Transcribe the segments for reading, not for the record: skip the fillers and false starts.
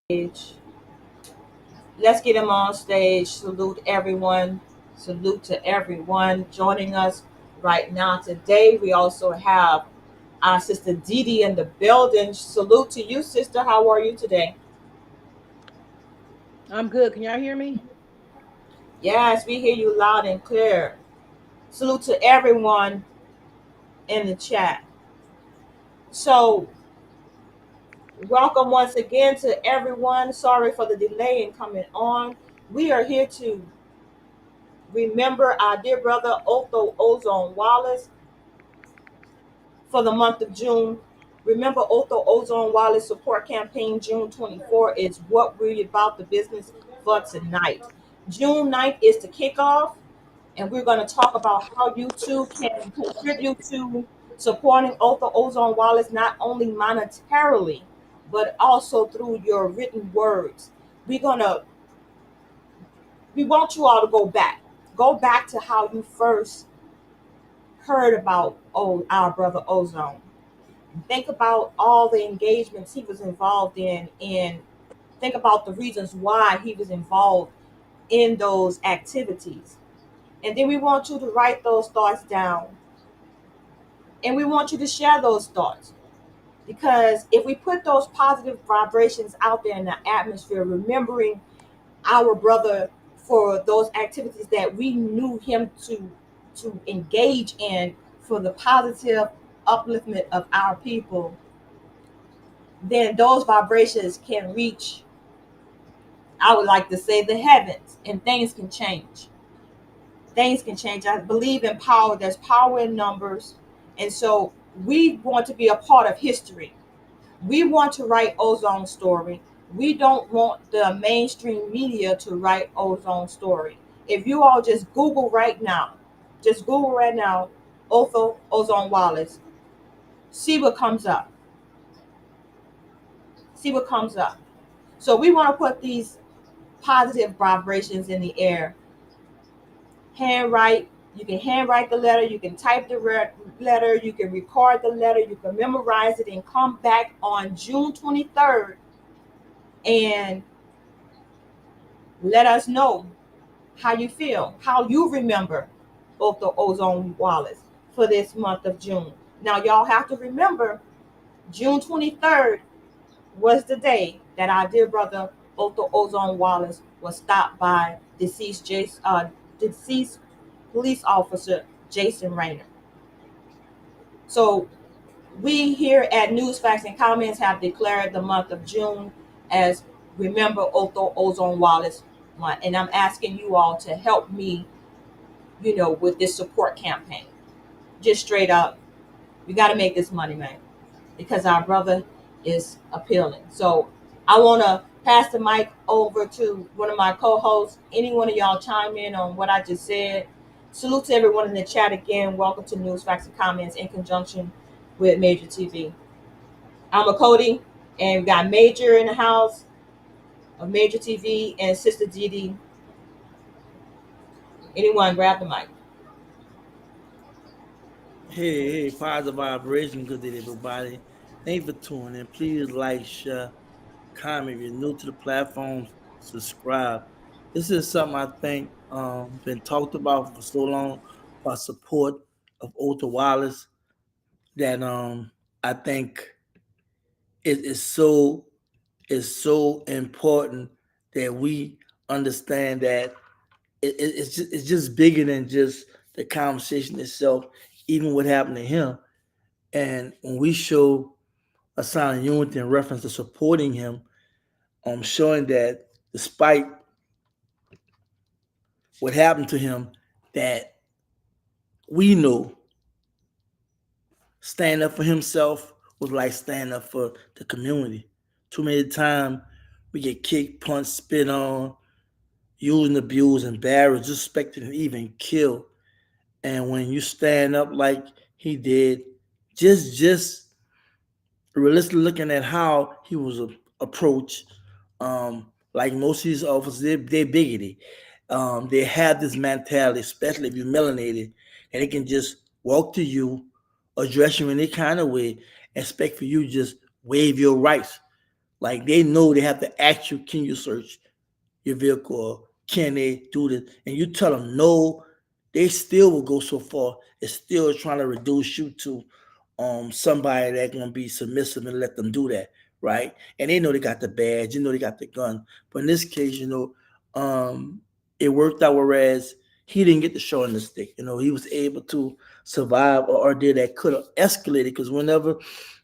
Stage. Let's get him on stage. Salute everyone. Salute to everyone joining us right now today. We also have our sister Dee in the building. Salute to you, sister. How are you today? I'm good. Can y'all hear me? Yes, we hear you loud and clear. Salute to everyone in the chat. So, welcome once again to everyone. Sorry for the delay in coming on. We are here to remember our dear brother Otho Ozone Wallace for the month of June. Remember Otho Ozone Wallace Support Campaign June 24 is what we're about the business for tonight. June 9th is the kickoff, and we're going to talk about how you too can contribute to supporting Otho Ozone Wallace not only monetarily, but also through your written words. We're going to we want you all to go back to how you first heard about our brother Ozone. Think about all the engagements he was involved in, and think about the reasons why he was involved in those activities. And then we want you to write those thoughts down, and we want you to share those thoughts, because if we put those positive vibrations out there in the atmosphere, remembering our brother for those activities that we knew him to engage in for the positive upliftment of our people, then those vibrations can reach, I would like to say, the heavens, and things can change. Things can change. I believe in power. There's power in numbers. And so we want to be a part of history. We want to write Ozone's story. We don't want the mainstream media to write Ozone's story. If you all just Google right now, Otho Ozone Wallace, see what comes up. See what comes up. So we want to put these positive vibrations in the air. Handwrite. You can handwrite the letter. You can type the letter. You can record the letter. You can memorize it and come back on June 23rd and let us know how you feel, how you remember Otho Ozone Wallace for this month of June. Now, y'all have to remember June 23rd was the day that our dear brother Otho Ozone Wallace was stopped by deceased police officer Jason Raynor. So we here at News Facts and Comments have declared the month of June as Remember Otho Ozone Wallace month, and I'm asking you all to help me, with this support campaign. Just straight up, we got to make this money, man, because our brother is appealing. So I want to pass the mic over to one of my co-hosts. Any one of y'all chime in on what I just said. Salute to everyone in the chat again. Welcome to News, Facts, and Comments in conjunction with Major TV. I'm a Cody, and we got Major in the house of Major TV and Sister Dee. Anyone grab the mic. Hey, positive vibration, good day, everybody. Thanks for tuning in. Please like, share, comment. If you're new to the platform, subscribe. This is something I think been talked about for so long about support of Otha Wallace that I think it is so important that we understand that it's just bigger than just the conversation itself, even what happened to him. And when we show a sign of unity in reference to supporting him, showing that despite what happened to him, that we know stand up for himself was like stand up for the community. Too many times we get kicked, punched, spit on, used and abused, embarrassed, disrespected, and even killed. And when you stand up like he did, just realistically looking at how he was approached, like most of these officers, they're bigoted. They have this mentality, especially if you're melanated, and they can just walk to you, address you in any kind of way, expect for you to just waive your rights. Like they know they have to ask you, can you search your vehicle or can they do this? And you tell them no, they still will go so far. It's still trying to reduce you to somebody that's gonna be submissive and let them do that, right? And they know they got the badge, you know they got the gun. But in this case, it worked out whereas he didn't get the short end of the stick. He was able to survive or did that could have escalated because whenever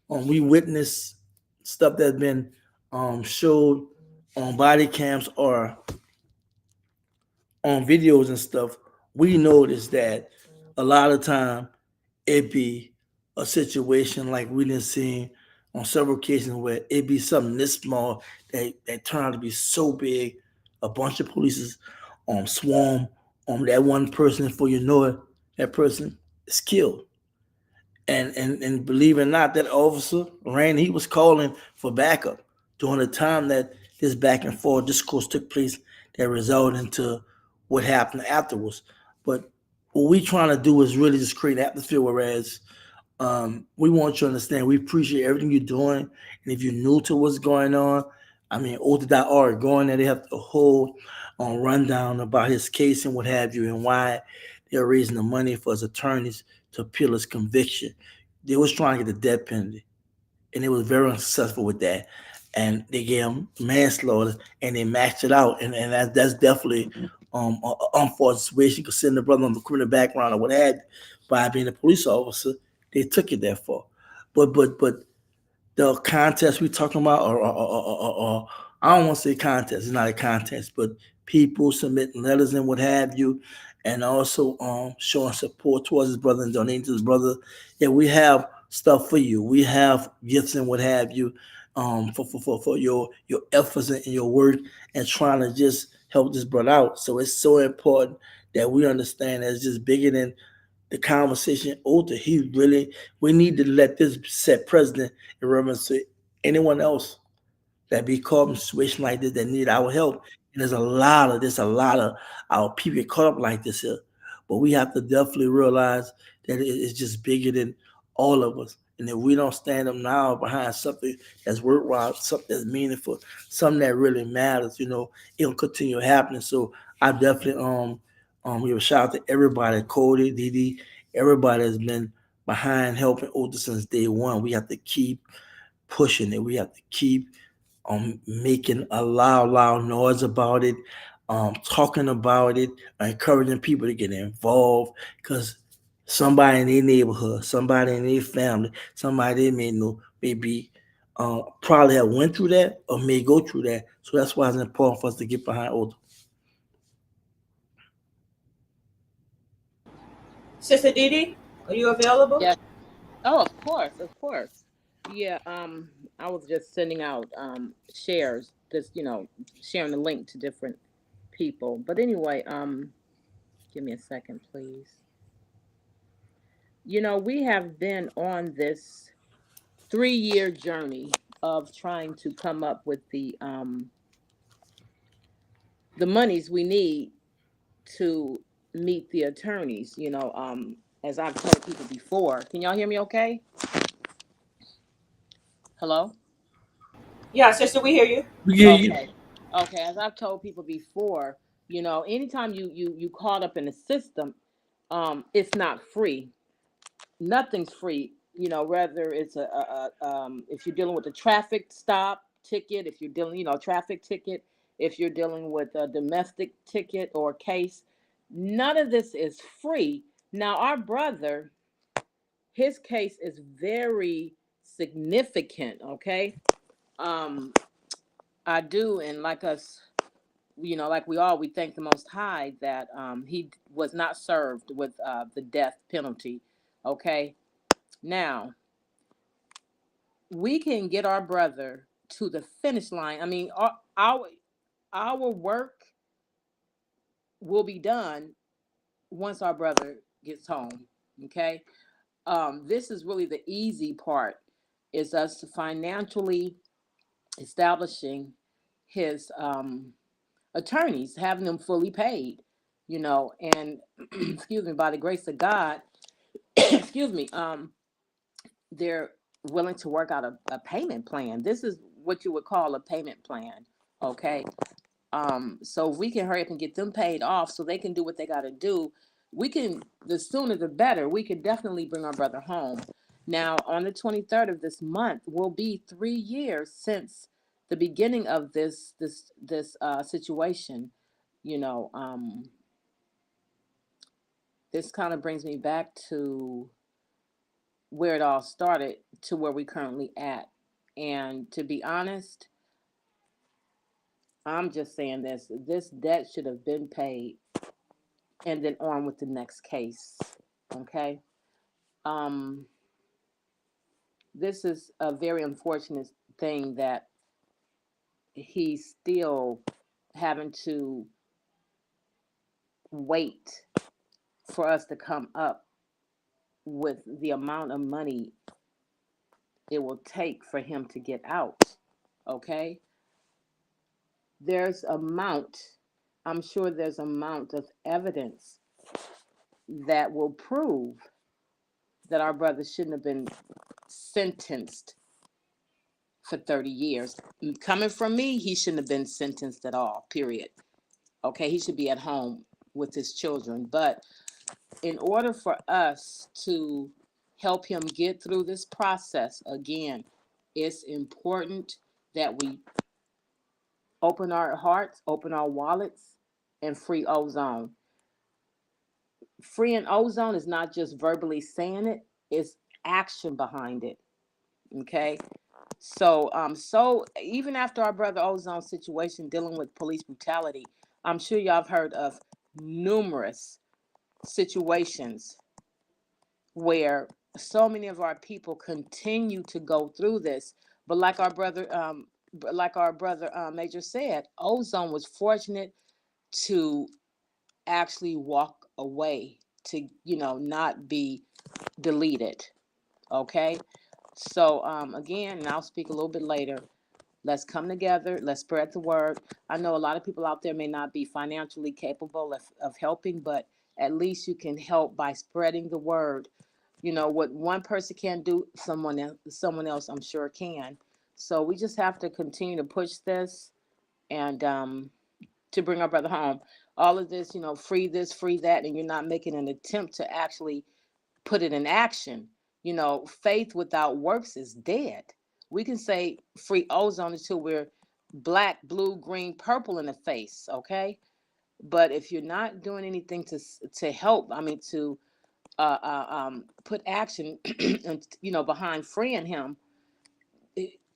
we witness stuff that's been showed on body cams or on videos and stuff, we notice that a lot of time it be a situation like we didn't see on several occasions where it be something this small that turned out to be so big, a bunch of police swarm on that one person. Before you know it, that person is killed. And believe it or not, that officer ran. He was calling for backup during the time that this back and forth discourse took place that resulted into what happened afterwards. But what we trying to do is really just create an atmosphere. Whereas we want you to understand we appreciate everything you're doing, and if you're new to what's going on, I mean, OTHAL going there, they have the whole rundown about his case and what have you, and why they're raising the money for his attorneys to appeal his conviction. They was trying to get the death penalty, and they was very unsuccessful with that. And they gave him manslaughter, and they matched it out, and that's definitely an unfortunate situation considering the brother on the criminal background or what had by being a police officer. They took it that far, but the contest we talking about, or I don't want to say contest. It's not a contest, but people submitting letters and what have you, and also showing support towards his brother and donating to his brother. Yeah, we have stuff for you. We have gifts and what have you, for your efforts and your work and trying to just help this brother out. So it's so important that we understand that it's just bigger than the conversation older. We need to let this set precedent in reference to anyone else that be caught in a situation like this that need our help. And there's a lot of our people get caught up like this here. But we have to definitely realize that it's just bigger than all of us. And if we don't stand up now behind something that's worthwhile, something that's meaningful, something that really matters, it'll continue happening. So I definitely give a shout out to everybody, Cody, Didi, everybody has been behind helping Older since day one. We have to keep pushing it. We have to keep making a loud noise about it, talking about it, encouraging people to get involved because somebody in their neighborhood, somebody in their family, somebody they may know, maybe probably have went through that or may go through that. So that's why it's important for us to get behind older. Sister Didi, are you available? Yes. Oh, of course, of course. Yeah. I was just sending out shares, just sharing the link to different people. But anyway, give me a second, please. We have been on this 3-year journey of trying to come up with the monies we need to meet the attorneys. As I've told people before. Can y'all hear me? Okay. Hello. Yeah, sister, we hear you. We get you. Okay. Okay. As I've told people before, anytime you caught up in the system, it's not free. Nothing's free. Whether it's if you're dealing with a traffic stop ticket, if you're dealing, traffic ticket, if you're dealing with a domestic ticket or case, none of this is free. Now, our brother, his case is very significant. Okay. Um, I do, and like us, like we thank the Most High that he was not served with the death penalty. Okay, now we can get our brother to the finish line. I mean, our work will be done once our brother gets home. Okay, this is really the easy part. Is us financially establishing his attorneys, having them fully paid, and excuse me, by the grace of God, excuse me, they're willing to work out a payment plan. This is what you would call a payment plan. Okay. So if we can hurry up and get them paid off so they can do what they got to do, we can, the sooner the better. We can definitely bring our brother home. Now, on the 23rd of this month will be 3 years since the beginning of this situation. You know, this kind of brings me back to where it all started to where we currently at. And to be honest, I'm just saying this debt should have been paid and then on with the next case. Okay. Um, this is a very unfortunate thing that he's still having to wait for us to come up with the amount of money it will take for him to get out. Okay. There's amount, I'm sure there's amount of evidence that will prove that our brother shouldn't have been sentenced for 30 years. Coming from me, he shouldn't have been sentenced at all, period. Okay, he should be at home with his children. But in order for us to help him get through this process, again, it's important that we open our hearts, open our wallets, and free Ozone. Freeing Ozone is not just verbally saying it, it's action behind it. Okay. So even after our brother Ozone situation dealing with police brutality, I'm sure y'all have heard of numerous situations where so many of our people continue to go through this. But like our brother Major said, Ozone was fortunate to actually walk away, to not be deleted. Okay. So again, and I'll speak a little bit later. Let's come together. Let's spread the word. I know a lot of people out there may not be financially capable of helping, but at least you can help by spreading the word. What one person can do, someone else I'm sure can. So we just have to continue to push this and to bring our brother home. All of this, free that, and you're not making an attempt to actually put it in action. Faith without works is dead. We can say free Ozone until we're black, blue, green, purple in the face, okay? But if you're not doing anything to help, I mean, to put action, behind freeing him,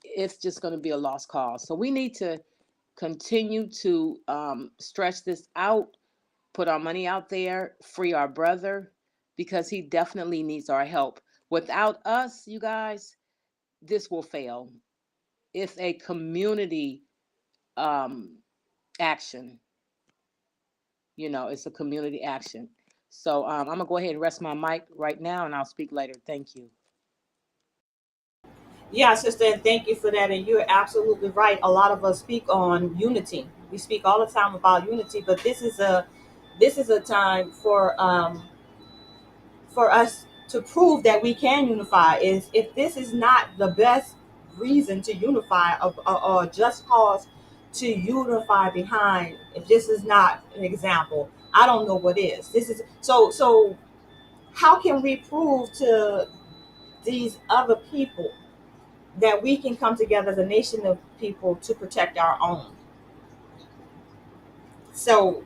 it's just going to be a lost cause. So we need to continue to stretch this out, put our money out there, free our brother, because he definitely needs our help. Without us, you guys, this will fail. It's a community action. It's a community action. So I'm going to go ahead and rest my mic right now, and I'll speak later. Thank you. Yeah, sister, and thank you for that. And you're absolutely right. A lot of us speak on unity. We speak all the time about unity, but this is a time for us to prove that we can unify. Is if this is not the best reason to unify, or just cause to unify behind, if this is not an example, I don't know what is. This is so. How can we prove to these other people that we can come together as a nation of people to protect our own? So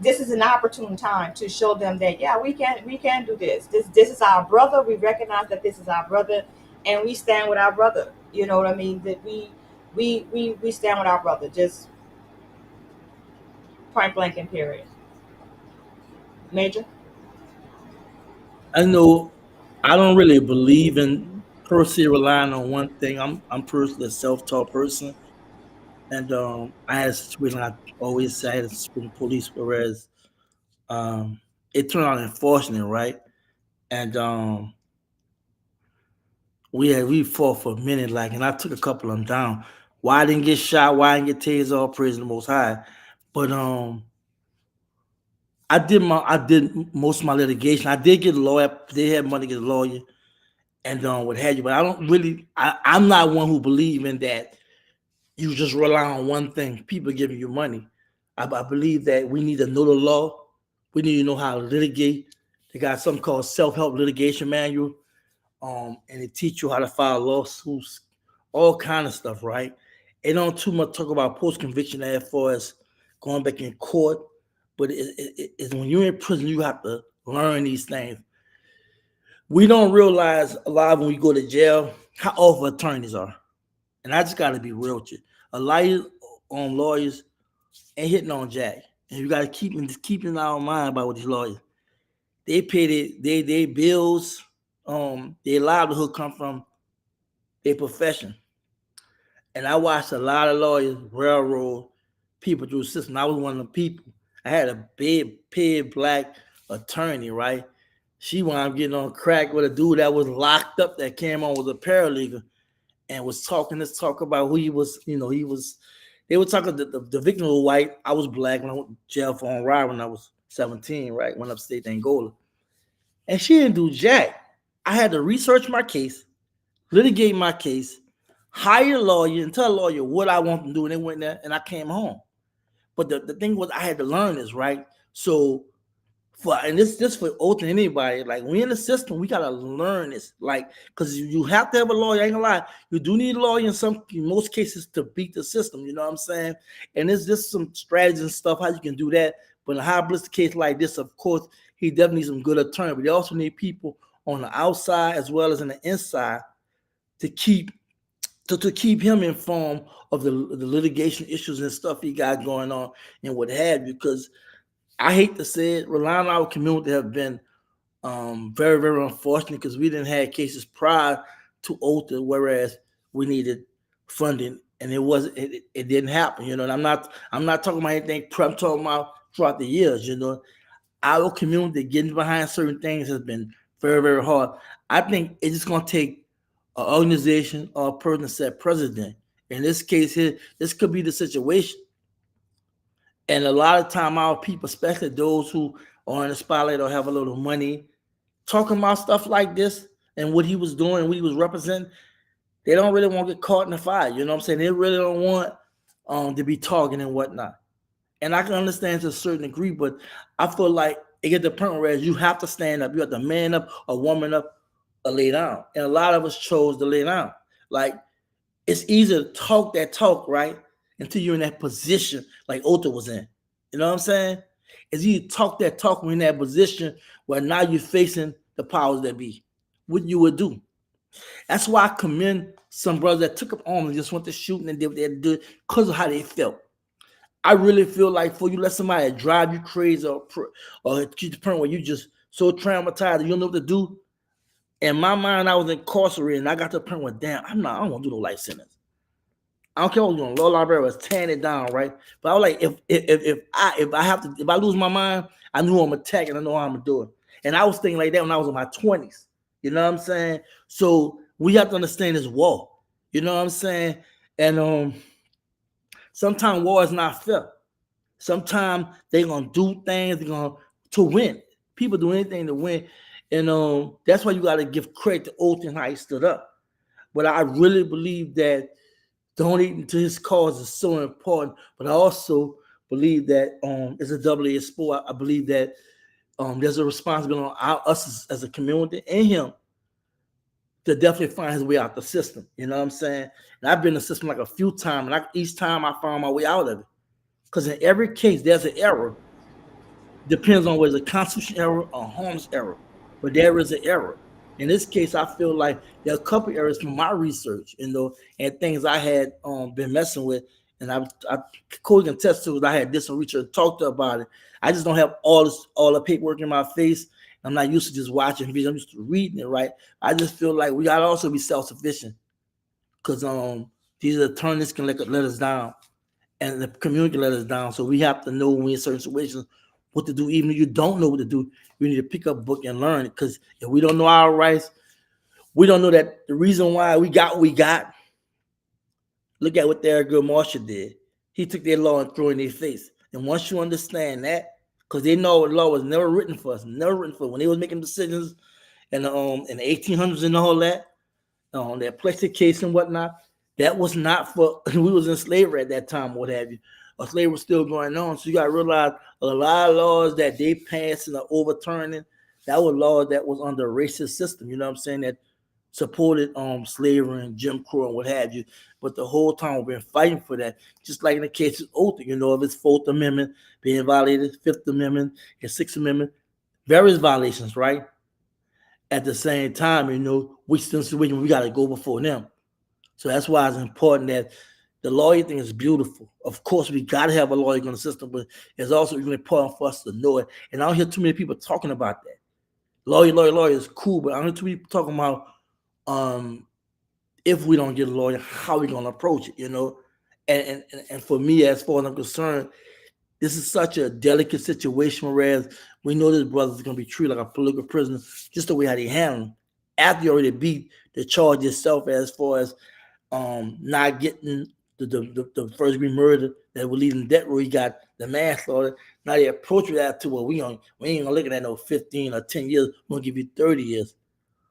this is an opportune time to show them that, yeah, we can do this is our brother. We recognize that this is our brother, and we stand with our brother. You know what I mean? That we stand with our brother, just point blank and period. Major. I know I don't really believe in personally relying on one thing. I'm personally a self-taught person, and I had a situation. I always say I had a situation with police, whereas um, it turned out unfortunate, right? And we fought for a minute, like, and I took a couple of them down. Why I didn't get shot? Why I didn't get tased? All praise to the Most High. But I did most of my litigation. I did get a lawyer. They had money to get a lawyer, and what have you. But I don't really. I'm not one who believe in that. You just rely on one thing. People giving you money. I believe that we need to know the law. We need to know how to litigate. They got something called self-help litigation manual, and they teach you how to file lawsuits, all kind of stuff, right? They don't too much talk about post-conviction as far as going back in court, but it's when you're in prison, you have to learn these things. We don't realize a lot when we go to jail how awful attorneys are, and I just got to be real with you. A lot of lawyers ain't hitting on jack, and you got to keep in our mind about what these lawyers. They pay they bills, their livelihood come from their profession. And I watched a lot of lawyers railroad people through the system. I was one of the people. I had a big, paid black attorney, right? She wound up getting on crack with a dude that was locked up that came on with a paralegal and was talking this talk about who he was. They were talking, the victim was white. I was black when I went to jail for on ride when I was 17, right? Went upstate to Angola. And she didn't do jack. I had to research my case, litigate my case, hire a lawyer and tell a lawyer what I want to do. And they went there and I came home. But the thing was, I had to learn this, right? So, this for open anybody, like we in the system, we got to learn this, like, because you have to have a lawyer. I ain't gonna lie, you do need a lawyer in most cases to beat the system, you know what I'm saying? And there's just some strategies and stuff, how you can do that. But in a high blister case like this, of course, he definitely needs some good attorney, but you also need people on the outside as well as in the inside to keep him informed of the litigation issues and stuff he got going on and what have you. Because I hate to say it, relying on our community have been very, very unfortunate because we didn't have cases prior to OTHAL, whereas we needed funding and it didn't happen, you know. And I'm not talking about anything. I'm talking about throughout the years, you know. Our community getting behind certain things has been very, very hard. I think it's just gonna take an organization or a person to set precedent. In this case here, this could be the situation. And a lot of time our people, especially those who are in the spotlight or have a little money, talking about stuff like this and what he was doing, what he was representing, they don't really want to get caught in the fire. You know what I'm saying? They really don't want to be talking and whatnot. And I can understand to a certain degree, but I feel like it gets to the point where you have to stand up. You have to man up or woman up or lay down. And a lot of us chose to lay down. Like, it's easy to talk that talk, right? Until you're in that position like OTHAL was in. You know what I'm saying? It's easy to talk that talk when you're in that position where now you're facing the powers that be. What you would do. That's why I commend some brothers that took up arms and just went to shooting and did what they had to do because of how they felt. I really feel like for you let somebody drive you crazy or to the point where you just so traumatized you don't know what to do. In my mind, I was incarcerated and I got to the point where, damn, I don't want to do no life sentence. I don't care what you're doing. Law library was tearing it down, right? But I was like, if I lose my mind, I knew I'm attacking. I know how I'm gonna do it. And I was thinking like that when I was in my 20s. You know what I'm saying? So we have to understand this war. You know what I'm saying? And sometimes war is not fair. Sometimes they're gonna do things to win. People do anything to win. And that's why you got to give credit to OTHAL and how he stood up. But I really believe that donating to his cause is so important. But I also believe that it's a double-edged sport. I believe that there's a responsibility on us as a community and him to definitely find his way out the system. You know what I'm saying? And I've been in the system like a few times, and each time I found my way out of it. Because in every case, there's an error. Depends on whether it's a constitutional error or a harmless error. But there is an error. In this case, I feel like there are a couple errors from my research, and things I had been messing with. And I could contest to it. I had did some research, talked about it. I just don't have all the paperwork in my face. I'm not used to just watching videos. I'm used to reading it, right? I just feel like we gotta also be self-sufficient because these attorneys can let us down, and the community can let us down. So we have to know when we're in certain situations what to do. Even if you don't know what to do, you need to pick up a book and learn it. Because if we don't know our rights, we don't know that the reason why we got what we got. Look at what Thurgood Marshall did. He took their law and threw it in their face. And once you understand that, because they know the law was never written for us, when they was making decisions and in the 1800s and all that plastic case and whatnot, that was not for we was in slavery at that time, what have you. Slavery was still going on. So you gotta realize a lot of laws that they passed and are overturning, that were laws that was under a racist system, you know what I'm saying, that supported slavery and Jim Crow and what have you. But the whole time we've been fighting for that. Just like in the case of OTHAL, of its Fourth Amendment being violated, Fifth Amendment and Sixth Amendment, various violations, right? At the same time, we still we got to go before them. So that's why it's important that the lawyer thing is beautiful. Of course, we got to have a lawyer in the system, but it's also really important for us to know it. And I don't hear too many people talking about that. Lawyer is cool, but I don't hear too many people talking about if we don't get a lawyer, how we gonna approach it. And for me, as far as I'm concerned, this is such a delicate situation, whereas we know this brother's going to be treated like a political prisoner, just the way how they handle him. After you already beat the charge itself, as far as not getting the first degree murder that would lead in death row, he got the manslaughter. Now they approach that to, well, we ain't gonna look at that no 15 or 10 years. We're gonna give you 30 years.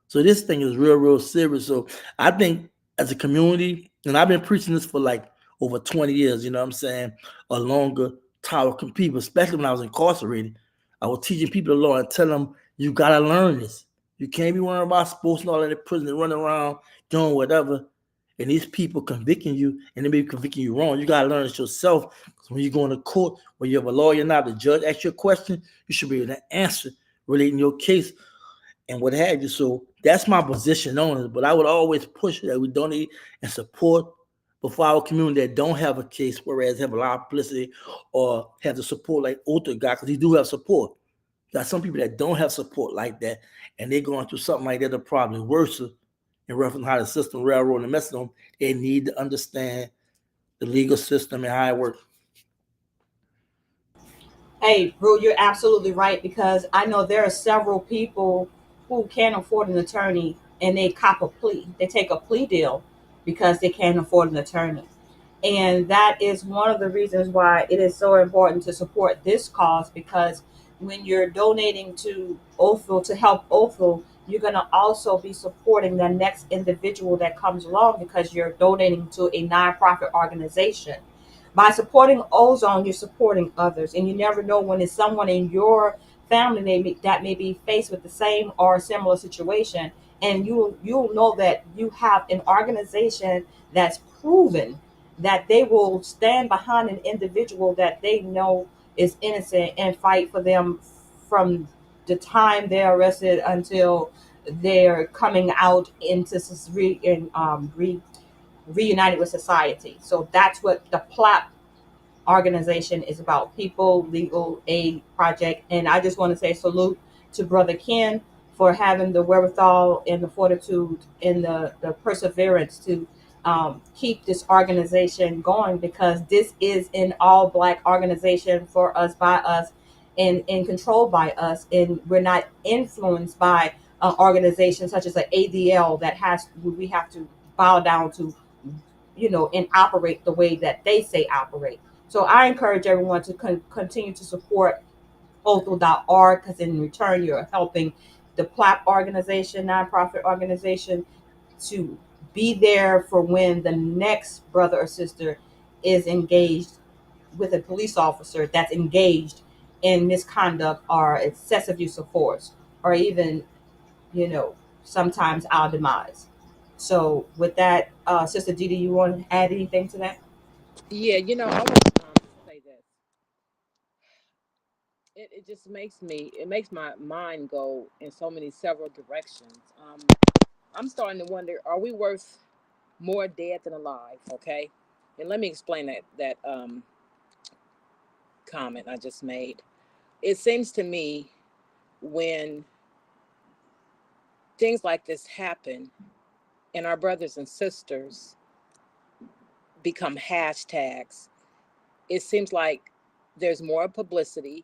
So this thing is real serious. So I think as a community, and I've been preaching this for like over 20 years, you know what I'm saying, or longer, to people, especially when I was incarcerated. I was teaching people the law and telling them, you got to learn this. You can't be worrying about sports and all that in prison and running around doing whatever. And these people convicting you, and they may be convicting you wrong. You got to learn it yourself. So when you go into court, when you have a lawyer now, the judge asks you a question, you should be able to answer relating your case and what have you. So that's my position on it. But I would always push that we donate and support before our community that don't have a case, whereas have a lot of publicity or have the support like OTHAL got, because he do have support. Got some people that don't have support like that, and they're going through something like that, they're probably worse in reference to how the system railroad and messing them. They need to understand the legal system and how it works. Hey, bro, you're absolutely right, because I know there are several people who can't afford an attorney and they cop a plea. They take a plea deal because they can't afford an attorney. And that is one of the reasons why it is so important to support this cause, because when you're donating to OTHAL to help OTHAL, you're going to also be supporting the next individual that comes along, because you're donating to a nonprofit organization. By supporting Ozone, you're supporting others, and you never know when it's someone in your family that may be faced with the same or similar situation, and you'll know that you have an organization that's proven that they will stand behind an individual that they know is innocent and fight for them from the time they're arrested until they're coming out into reunited with society. So that's what the PLAP organization is about, People Legal Aid Project. And I just want to say salute to Brother Ken for having the wherewithal and the fortitude and the perseverance to keep this organization going, because this is an all Black organization for us, by us, and controlled by us. And we're not influenced by organizations such as the ADL that we have to bow down to, and operate the way that they say operate. So I encourage everyone to continue to support OTHAL.org, because in return, you're helping the PLAP organization, nonprofit organization, to be there for when the next brother or sister is engaged with a police officer that's engaged in misconduct or excessive use of force, or even, you know, sometimes our demise. So with that, Sister Didi, you want to add anything to that? Yeah, I want to say this. It just makes my mind go in so many several directions. I'm starting to wonder, are we worth more dead than alive? Okay, and let me explain that comment I just made. It seems to me, when things like this happen and our brothers and sisters become hashtags, it seems like there's more publicity.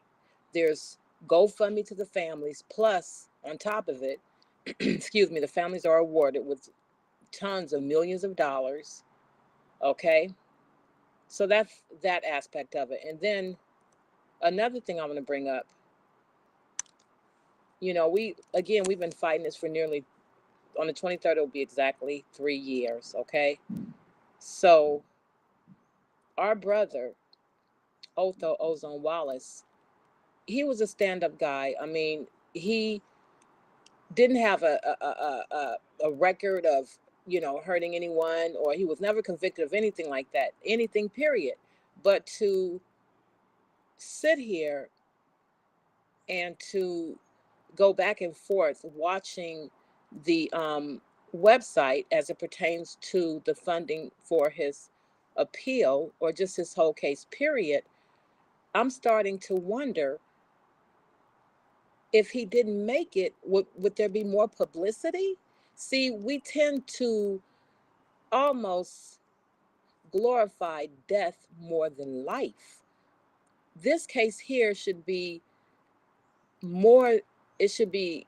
There's GoFundMe to the families. Plus, on top of it, excuse me, the families are awarded with tons of millions of dollars. Okay. So that's that aspect of it. And then another thing I want to bring up, we've been fighting this for nearly, on the 23rd, it'll be exactly 3 years. Okay. So our brother, OTHAL Ozone Wallace, he was a stand-up guy. I mean, he didn't have a record of, hurting anyone, or he was never convicted of anything like that, anything, period. But to sit here and to go back and forth watching the website as it pertains to the funding for his appeal, or just his whole case, period, I'm starting to wonder, if he didn't make it, would there be more publicity? See, we tend to almost glorify death more than life. This case here should be more, it should be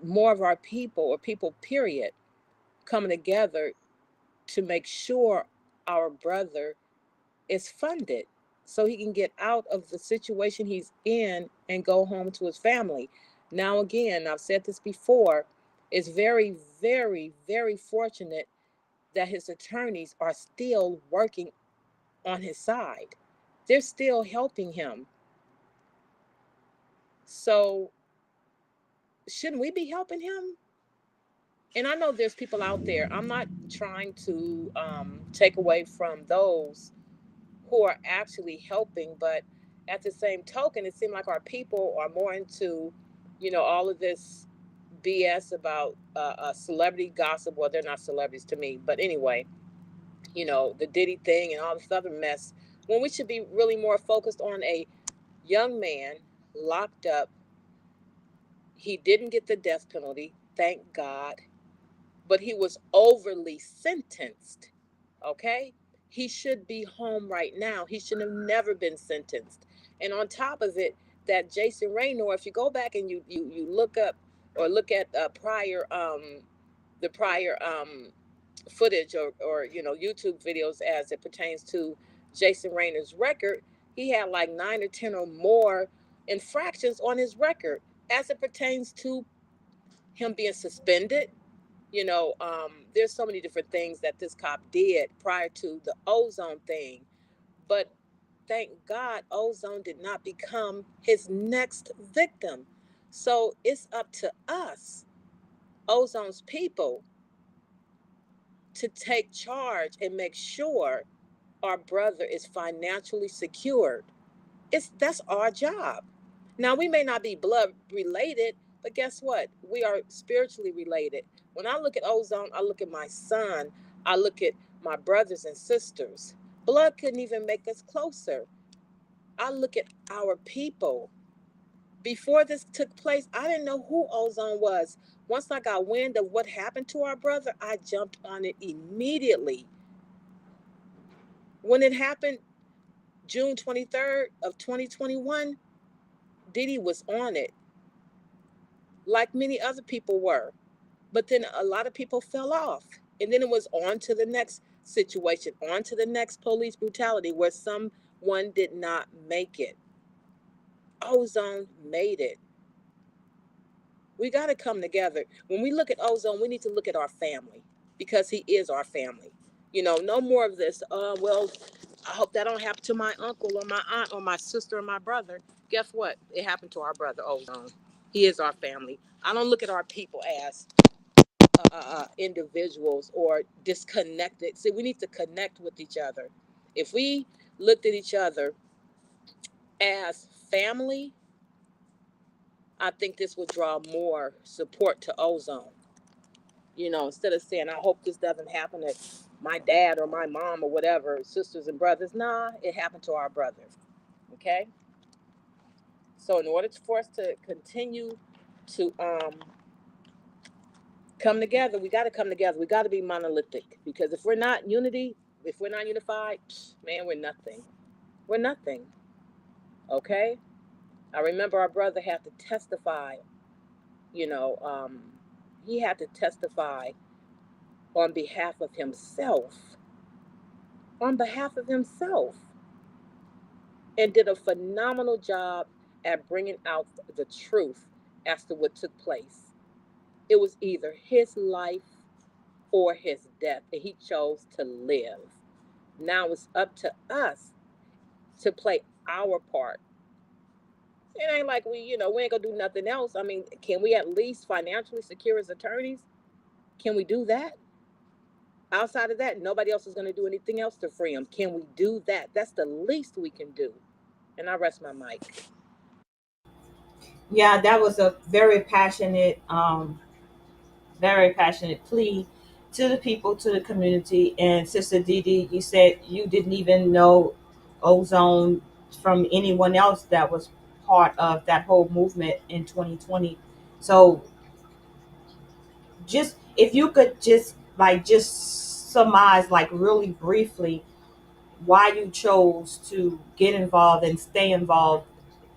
more of our people, or people, period, coming together to make sure our brother is funded so he can get out of the situation he's in and go home to his family. Now, again, I've said this before, it's very, very, very fortunate that his attorneys are still working on his side. They're still helping him. So, shouldn't we be helping him? And I know there's people out there. I'm not trying to take away from those who are actually helping, but at the same token, it seems like our people are more into, all of this BS about celebrity gossip. Well, they're not celebrities to me, but anyway, the Diddy thing and all this other mess, when we should be really more focused on a young man locked up. He didn't get the death penalty, thank God, but he was overly sentenced. Okay? He should be home right now. He should have never been sentenced. And on top of it, that Jason Raynor, if you go back and you look up, or look at the prior footage, or YouTube videos as it pertains to Jason Raynor's record, he had like 9 or 10 or more infractions on his record as it pertains to him being suspended. There's so many different things that this cop did prior to the ozone thing, but thank God ozone did not become his next victim. So it's up to us, ozone's people, to take charge and make sure our brother is financially secured. That's our job. Now, we may not be blood related, but guess what? We are spiritually related. When I look at ozone, I look at my son, I look at my brothers and sisters. Blood couldn't even make us closer. I look at our people. Before this took place, I didn't know who ozone was. Once I got wind of what happened to our brother, I jumped on it immediately. When it happened, June 23rd of 2021, Diddy was on it, like many other people were. But then a lot of people fell off. And then it was on to the next situation, on to the next police brutality where someone did not make it. Ozone made it. We got to come together. When we look at ozone, we need to look at our family, because he is our family. No more of this. Well, I hope that don't happen to my uncle or my aunt or my sister or my brother. Guess what? It happened to our brother Ozone. He is our family. I don't look at our people as individuals or disconnected. See, we need to connect with each other. If we looked at each other as family, I think this would draw more support to ozone. Instead of saying, I hope this doesn't happen to my dad or my mom or whatever, sisters and brothers. Nah, it happened to our brother. Okay? So in order for us to continue to come together, we got to come together. We got to be monolithic, because if we're not unity, if we're not unified, man, we're nothing. We're nothing. Okay? I remember our brother had to testify, you know, um, he had to testify on behalf of himself, on behalf of himself, and did a phenomenal job at bringing out the truth. as to what took place. It was either his life or his death, and he chose to live. Now it's up to us to play our part. It ain't like we ain't gonna do nothing else. I mean, can we at least financially secure his attorneys? Can we do that? Outside of that, nobody else is gonna do anything else to free him. Can we do that? That's the least we can do. And I rest my mic. Yeah, that was a very passionate plea to the people, to the community. And Sister Dee Dee, you said you didn't even know Ozone from anyone else that was part of that whole movement in 2020. So just if you could just surmise like really briefly why you chose to get involved and stay involved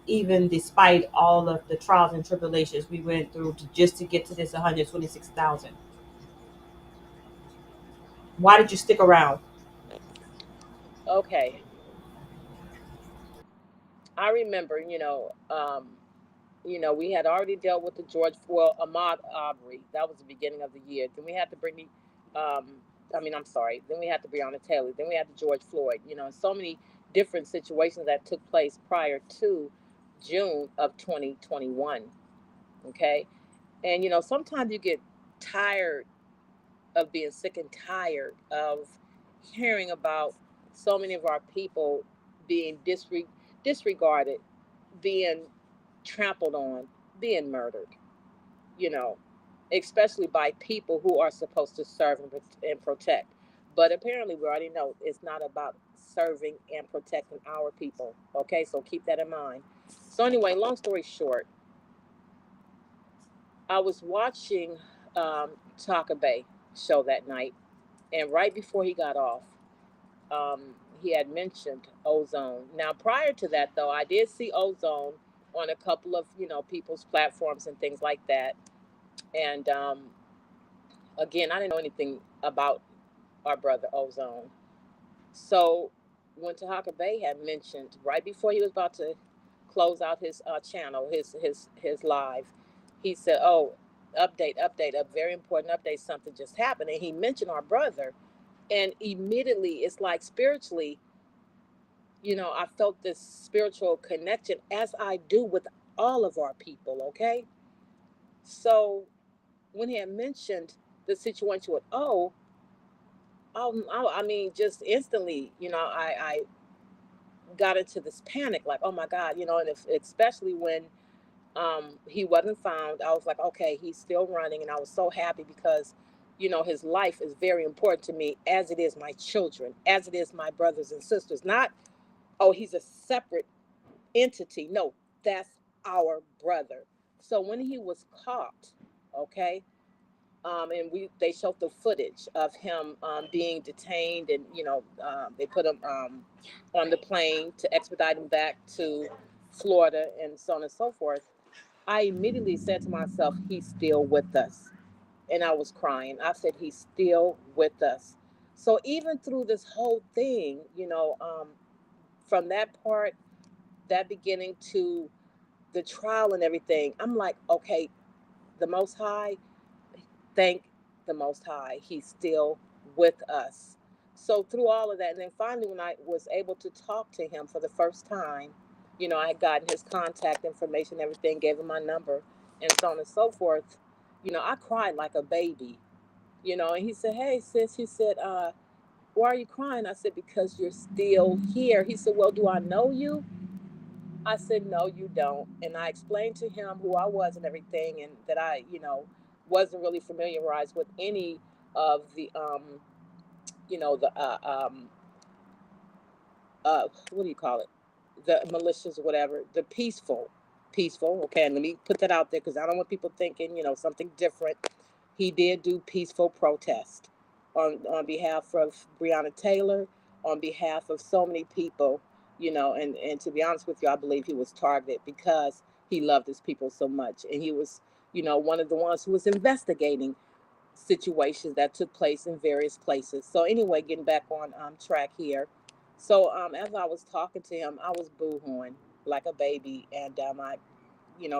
even despite all of the trials and tribulations we went through just to get to this 126,000. Why did you stick around? Okay. I remember, we had already dealt with the Ahmaud Arbery. That was the beginning of the year. Then we had to bring I'm sorry. Then we had to Breonna Taylor. Then we had the George Floyd. And so many different situations that took place prior to June of 2021. Okay. And, sometimes you get tired of being sick and tired of hearing about so many of our people being disregarded, being trampled on, being murdered, you know, especially by people who are supposed to serve and protect. But apparently, we already know it's not about serving and protecting our people. Okay, so keep that in mind. So, anyway, long story short, I was watching Taka Bay show that night, and right before he got off, he had mentioned ozone. Now, prior to that, though, I did see ozone on a couple of people's platforms and things like that. And again, I didn't know anything about our brother Ozone. So when Tahaka Bay had mentioned right before he was about to close out his channel, his live, he said, "Oh, update, a very important update. Something just happened," and he mentioned our brother, and immediately it's like spiritually, I felt this spiritual connection as I do with all of our people. Okay, so when he had mentioned the situation with I mean, just instantly, I got into this panic, like, oh my God, and especially when he wasn't found, I was like, okay, he's still running, and I was so happy because, his life is very important to me, as it is my children, as it is my brothers and sisters. Not, oh, he's a separate entity. No, that's our brother. So when he was caught, okay, and they showed the footage of him being detained, and they put him on the plane to expedite him back to Florida, and so on and so forth. I immediately said to myself, he's still with us. And I was crying. I said, he's still with us. So even through this whole thing, from that part, that beginning to the trial and everything, I'm like, okay, the Most High, thank the Most High, he's still with us. So through all of that, and then finally, when I was able to talk to him for the first time, I had gotten his contact information, everything, gave him my number, and so on and so forth. I cried like a baby. And he said, "Hey, sis," he said, "why are you crying?" I said, "Because you're still here." He said, "Well, do I know you?" I said, "No, you don't." And I explained to him who I was and everything, and that I, wasn't really familiarized with any of the, the, what do you call it? The militias or whatever, the peaceful. Okay, and let me put that out there because I don't want people thinking, something different. He did do peaceful protest on behalf of Breonna Taylor, on behalf of so many people, and to be honest with you, I believe he was targeted because he loved his people so much, and he was, one of the ones who was investigating situations that took place in various places. So anyway, getting back on track here. So as I was talking to him, I was boohooing like a baby, and I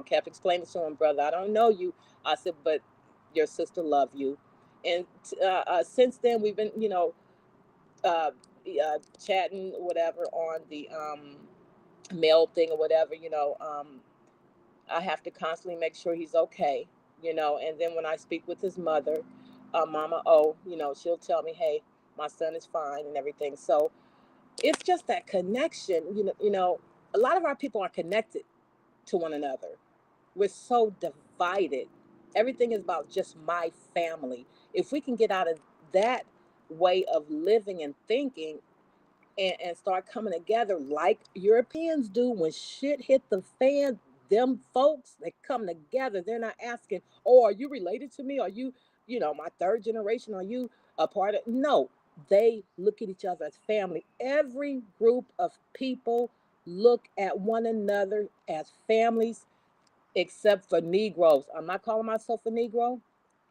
kept explaining to him, brother, I don't know you. I said, but your sister love you. And since then, we've been, uh, chatting, whatever, on the mail thing or whatever. I have to constantly make sure he's okay. And then when I speak with his mother, Mama O, she'll tell me, hey, my son is fine and everything. So it's just that connection. A lot of our people are connected to one another. We're so divided. Everything is about just my family. If we can get out of that way of living and thinking, and start coming together like Europeans do when shit hit the fan. Them folks, they come together. They're not asking, oh, are you related to me? Are you, my third generation? Are you a part of? No, they look at each other as family. Every group of people look at one another as families, except for Negroes. I'm not calling myself a Negro,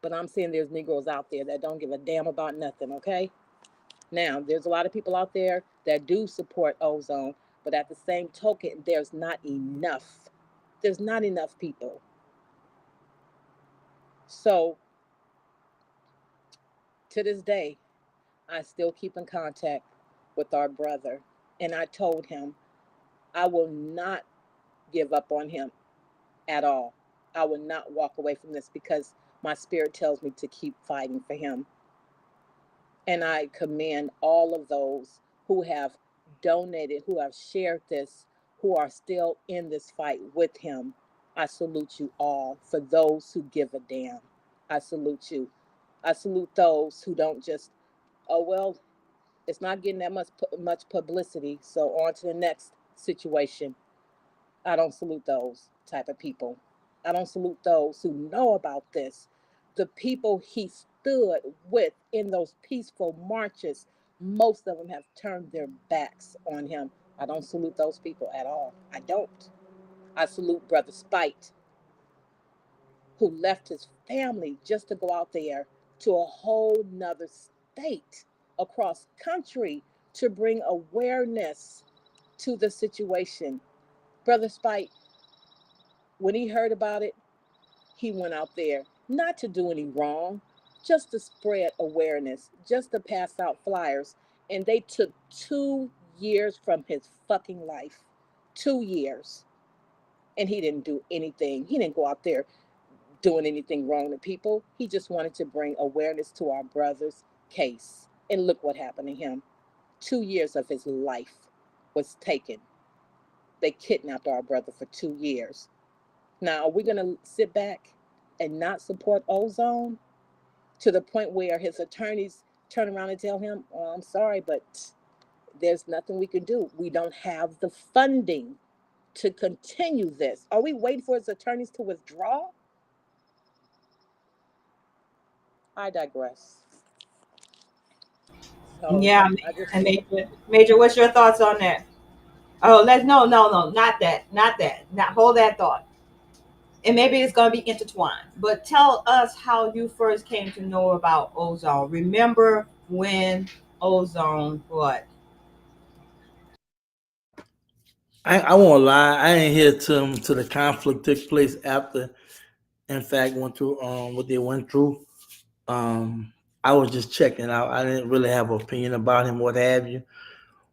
but I'm saying there's Negroes out there that don't give a damn about nothing, okay? Now, there's a lot of people out there that do support ozone, but at the same token, there's not enough. There's not enough people. So, to this day, I still keep in contact with our brother. And I told him I will not give up on him at all. I will not walk away from this because my spirit tells me to keep fighting for him. And I commend all of those who have donated, who have shared this, who are still in this fight with him. I salute you all. For those who give a damn, I salute you. I salute those who don't just, oh, well, it's not getting that much publicity, so on to the next situation. I don't salute those type of people. I don't salute those who know about this. The people he stood with in those peaceful marches, most of them have turned their backs on him. I don't salute those people at all. I don't. I salute Brother Spite, who left his family just to go out there to a whole nother state across country to bring awareness to the situation. Brother Spite, when he heard about it, he went out there not to do any wrong, just to spread awareness, just to pass out flyers. And they took 2 years from his fucking life. 2 years. And he didn't do anything. He didn't go out there doing anything wrong to people. He just wanted to bring awareness to our brother's case. And look what happened to him. 2 years of his life was taken. They kidnapped our brother for 2 years. Now, are we going to sit back and not support ozone to the point where his attorneys turn around and tell him, oh, I'm sorry, but there's nothing we can do. We don't have the funding to continue this. Are we waiting for his attorneys to withdraw? I digress. So Yeah, I just, and Major, what's your thoughts on that? Oh, let's no, no, no, not that, not that, not hold that thought. And maybe it's going to be intertwined. But tell us how you first came to know about ozone. Remember when ozone what? I won't lie. I ain't here to the conflict took place after. In fact, went through what they went through. Um, I was just checking out. I didn't really have an opinion about him, what have you.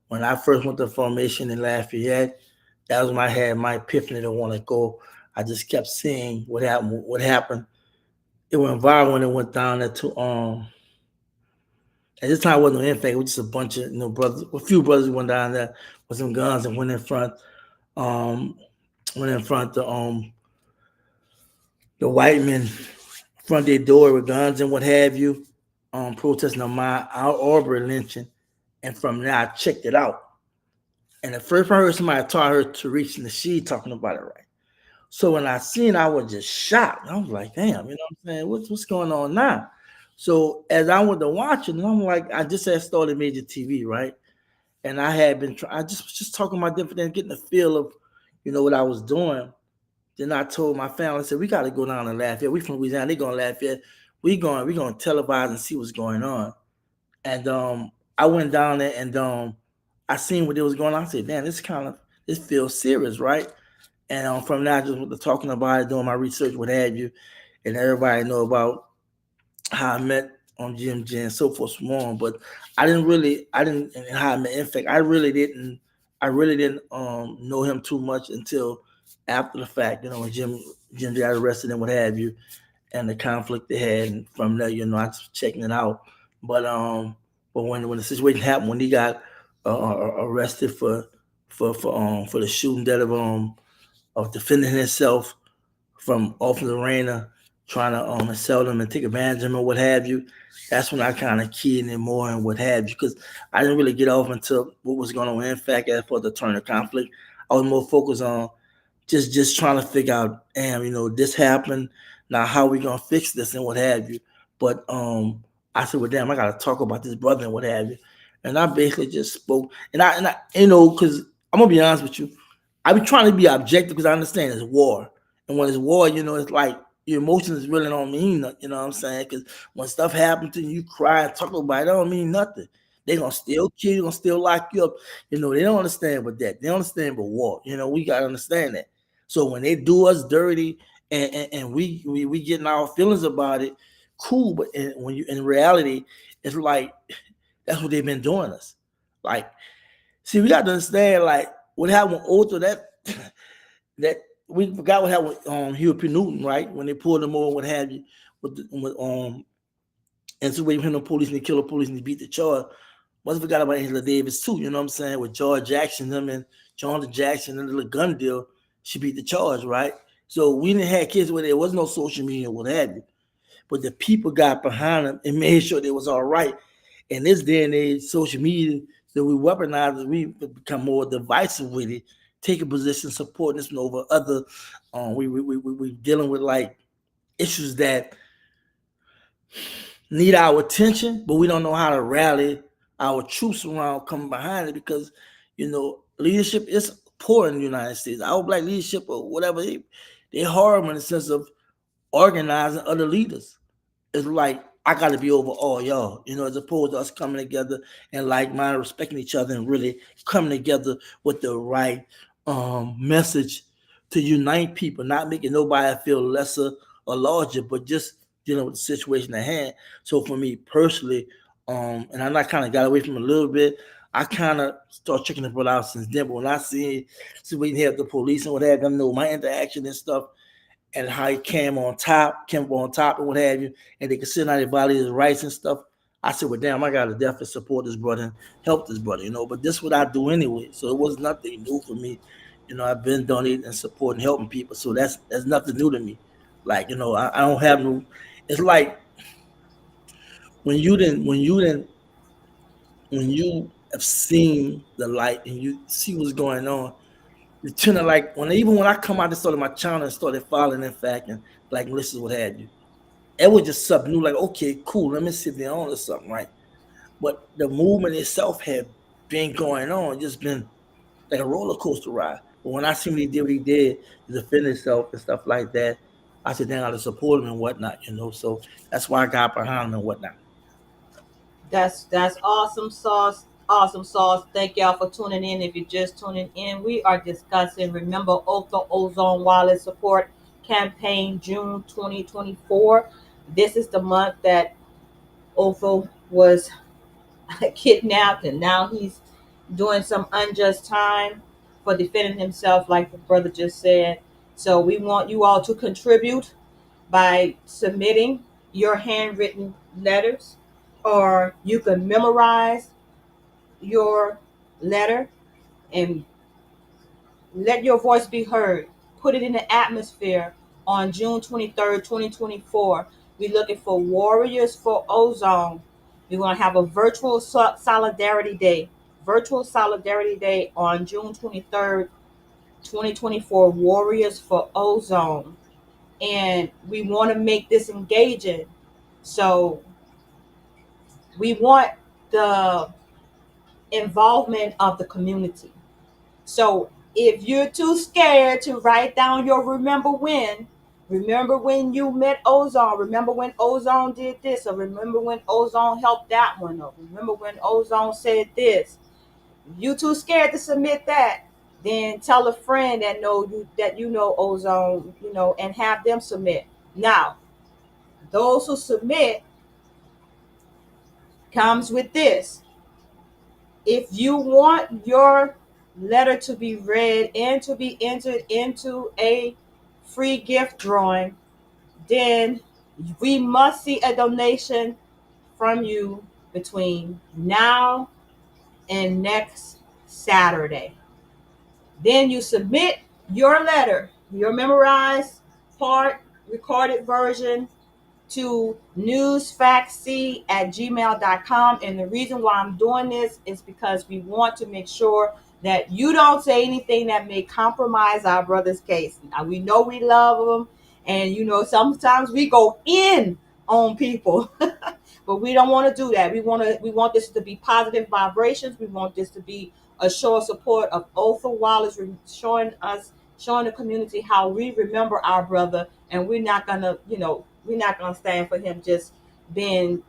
When I first went to formation in Lafayette, that was when I had my epiphany to want to go. I just kept seeing what happened. What happened? It went viral when it went down there to At this time, it wasn't an infect. It was just a bunch of brothers. A few brothers went down there with some guns and um, went in front the white men front their door with guns and what have you, protesting on my our Aubrey lynching. And from there, I checked it out. And the first time I heard somebody taught her to reach in the she talking about it right. So when I seen, I was just shocked. I was like, damn, you know what I'm saying? What's going on now? So as I went to watching, and I'm like, I just had started major TV, right? And I had been, I just was just talking about different things, getting the feel of, what I was doing. Then I told my family, I said, we got to go down and Lafayette. We from Louisiana, they going to Lafayette. We going to televise and see what's going on. And I went down there and I seen what it was going on. I said, damn, this feels serious, right? And from now, just talking about it, doing my research, what have you, and everybody know about how I met on GMG and so forth, so on. But I didn't, and how I met. In fact, I really didn't know him too much until after the fact. You know, when Jim got arrested and what have you, and the conflict they had. And from there, you know, I was checking it out. But but when the situation happened, when he got arrested for the shooting death of defending himself from Officer Raynor trying to sell them and take advantage of them or what have you. That's when I kind of keyed in more and what have you, because I didn't really get off until what was going on. In fact, as for the turn of conflict, I was more focused on just trying to figure out, damn, you know, this happened. Now how we gonna fix this and what have you. But I said, well, damn, I gotta talk about this brother and what have you. And I basically just spoke, and I you know, because I'm gonna be honest with you, I be trying to be objective because I understand it's war, and when it's war, you know, it's like your emotions really don't mean nothing. You know what I'm saying? Because when stuff happens to you, you cry and talk about it, don't mean nothing. They gonna still kill you, gonna still lock you up. You know, they don't understand what that. They don't understand but war. You know, we gotta understand that. So when they do us dirty and we getting our feelings about it, cool. But when you in reality, it's like that's what they've been doing us. Like, see, we got to understand like what happened with Otho, that we forgot what happened with Huey P. Newton, right? When they pulled him over, what have you, with and so we him the police and they killed the police and they beat the charge. Must have forgot about Angela Davis too, you know what I'm saying? With George Jackson, them and John Jackson and the little gun deal, she beat the charge, right? So we didn't have kids where there was no social media, what have you. But the people got behind them and made sure they was all right. In this day and age, social media, so we weaponize it, we become more divisive with it, take a position, supporting this one over other. We dealing with like issues that need our attention, but we don't know how to rally our troops around coming behind it because, you know, leadership is poor in the United States. Our black leadership or whatever, they're horrible in the sense of organizing other leaders. It's like I got to be over all y'all, you know, as opposed to us coming together and like mind respecting each other and really coming together with the right message to unite people, not making nobody feel lesser or larger, but just dealing with the situation at hand. So for me personally, and I kind of got away from it a little bit. I kind of start checking the brother out since then. But when I see we have the police and what have you, I know my interaction and stuff and how he came on top and what have you, and they consider how they violate his rights and stuff. I said, well, damn, I gotta definitely support this brother and help this brother, you know. But this is what I do anyway, so it was nothing new for me. You know, I've been donating and supporting, helping people, so that's nothing new to me. Like, you know, I don't have no. It's like when you have seen the light and you see what's going on, you tend to like even when I come out and started my channel and started following in fact and like listen what have you. It was just something new, like, okay, cool, let me sit there on or something, right? But the movement itself had been going on, just been like a roller coaster ride. But when I seen what he did to defend himself and stuff like that, I said, then I had to support him and whatnot, you know. So that's why I got behind him and whatnot. That's awesome sauce. Awesome sauce. Thank y'all for tuning in. If you're just tuning in, we are discussing Remember OTHAL Ozone Wallet Support Campaign June 2024. This is the month that OTHAL was kidnapped and now he's doing some unjust time for defending himself, like the brother just said. So we want you all to contribute by submitting your handwritten letters, or you can memorize your letter and let your voice be heard. Put it in the atmosphere on June 23rd, 2024. We're looking for Warriors for Ozone. We're going to have a virtual solidarity day. Virtual solidarity day on June 23rd, 2024. Warriors for Ozone. And we want to make this engaging. So we want the involvement of the community. So if you're too scared to write down your remember when you met Ozone, remember when Ozone did this, or remember when Ozone helped that one, or remember when Ozone said this. If you too scared to submit that, then tell a friend that you know Ozone, and have them submit. Now, those who submit comes with this. If you want your letter to be read and to be entered into a free gift drawing, then we must see a donation from you between now and next Saturday. Then you submit your letter, your memorized part, recorded version, to newsfactc@gmail.com. And the reason why I'm doing this is because we want to make sure that you don't say anything that may compromise our brother's case. Now, we know we love them, and sometimes we go in on people. But we don't want to do that. We want this to be positive vibrations. We want this to be a show of support of Othel Wallace, showing the community how we remember our brother, and we're not gonna stand for him just being,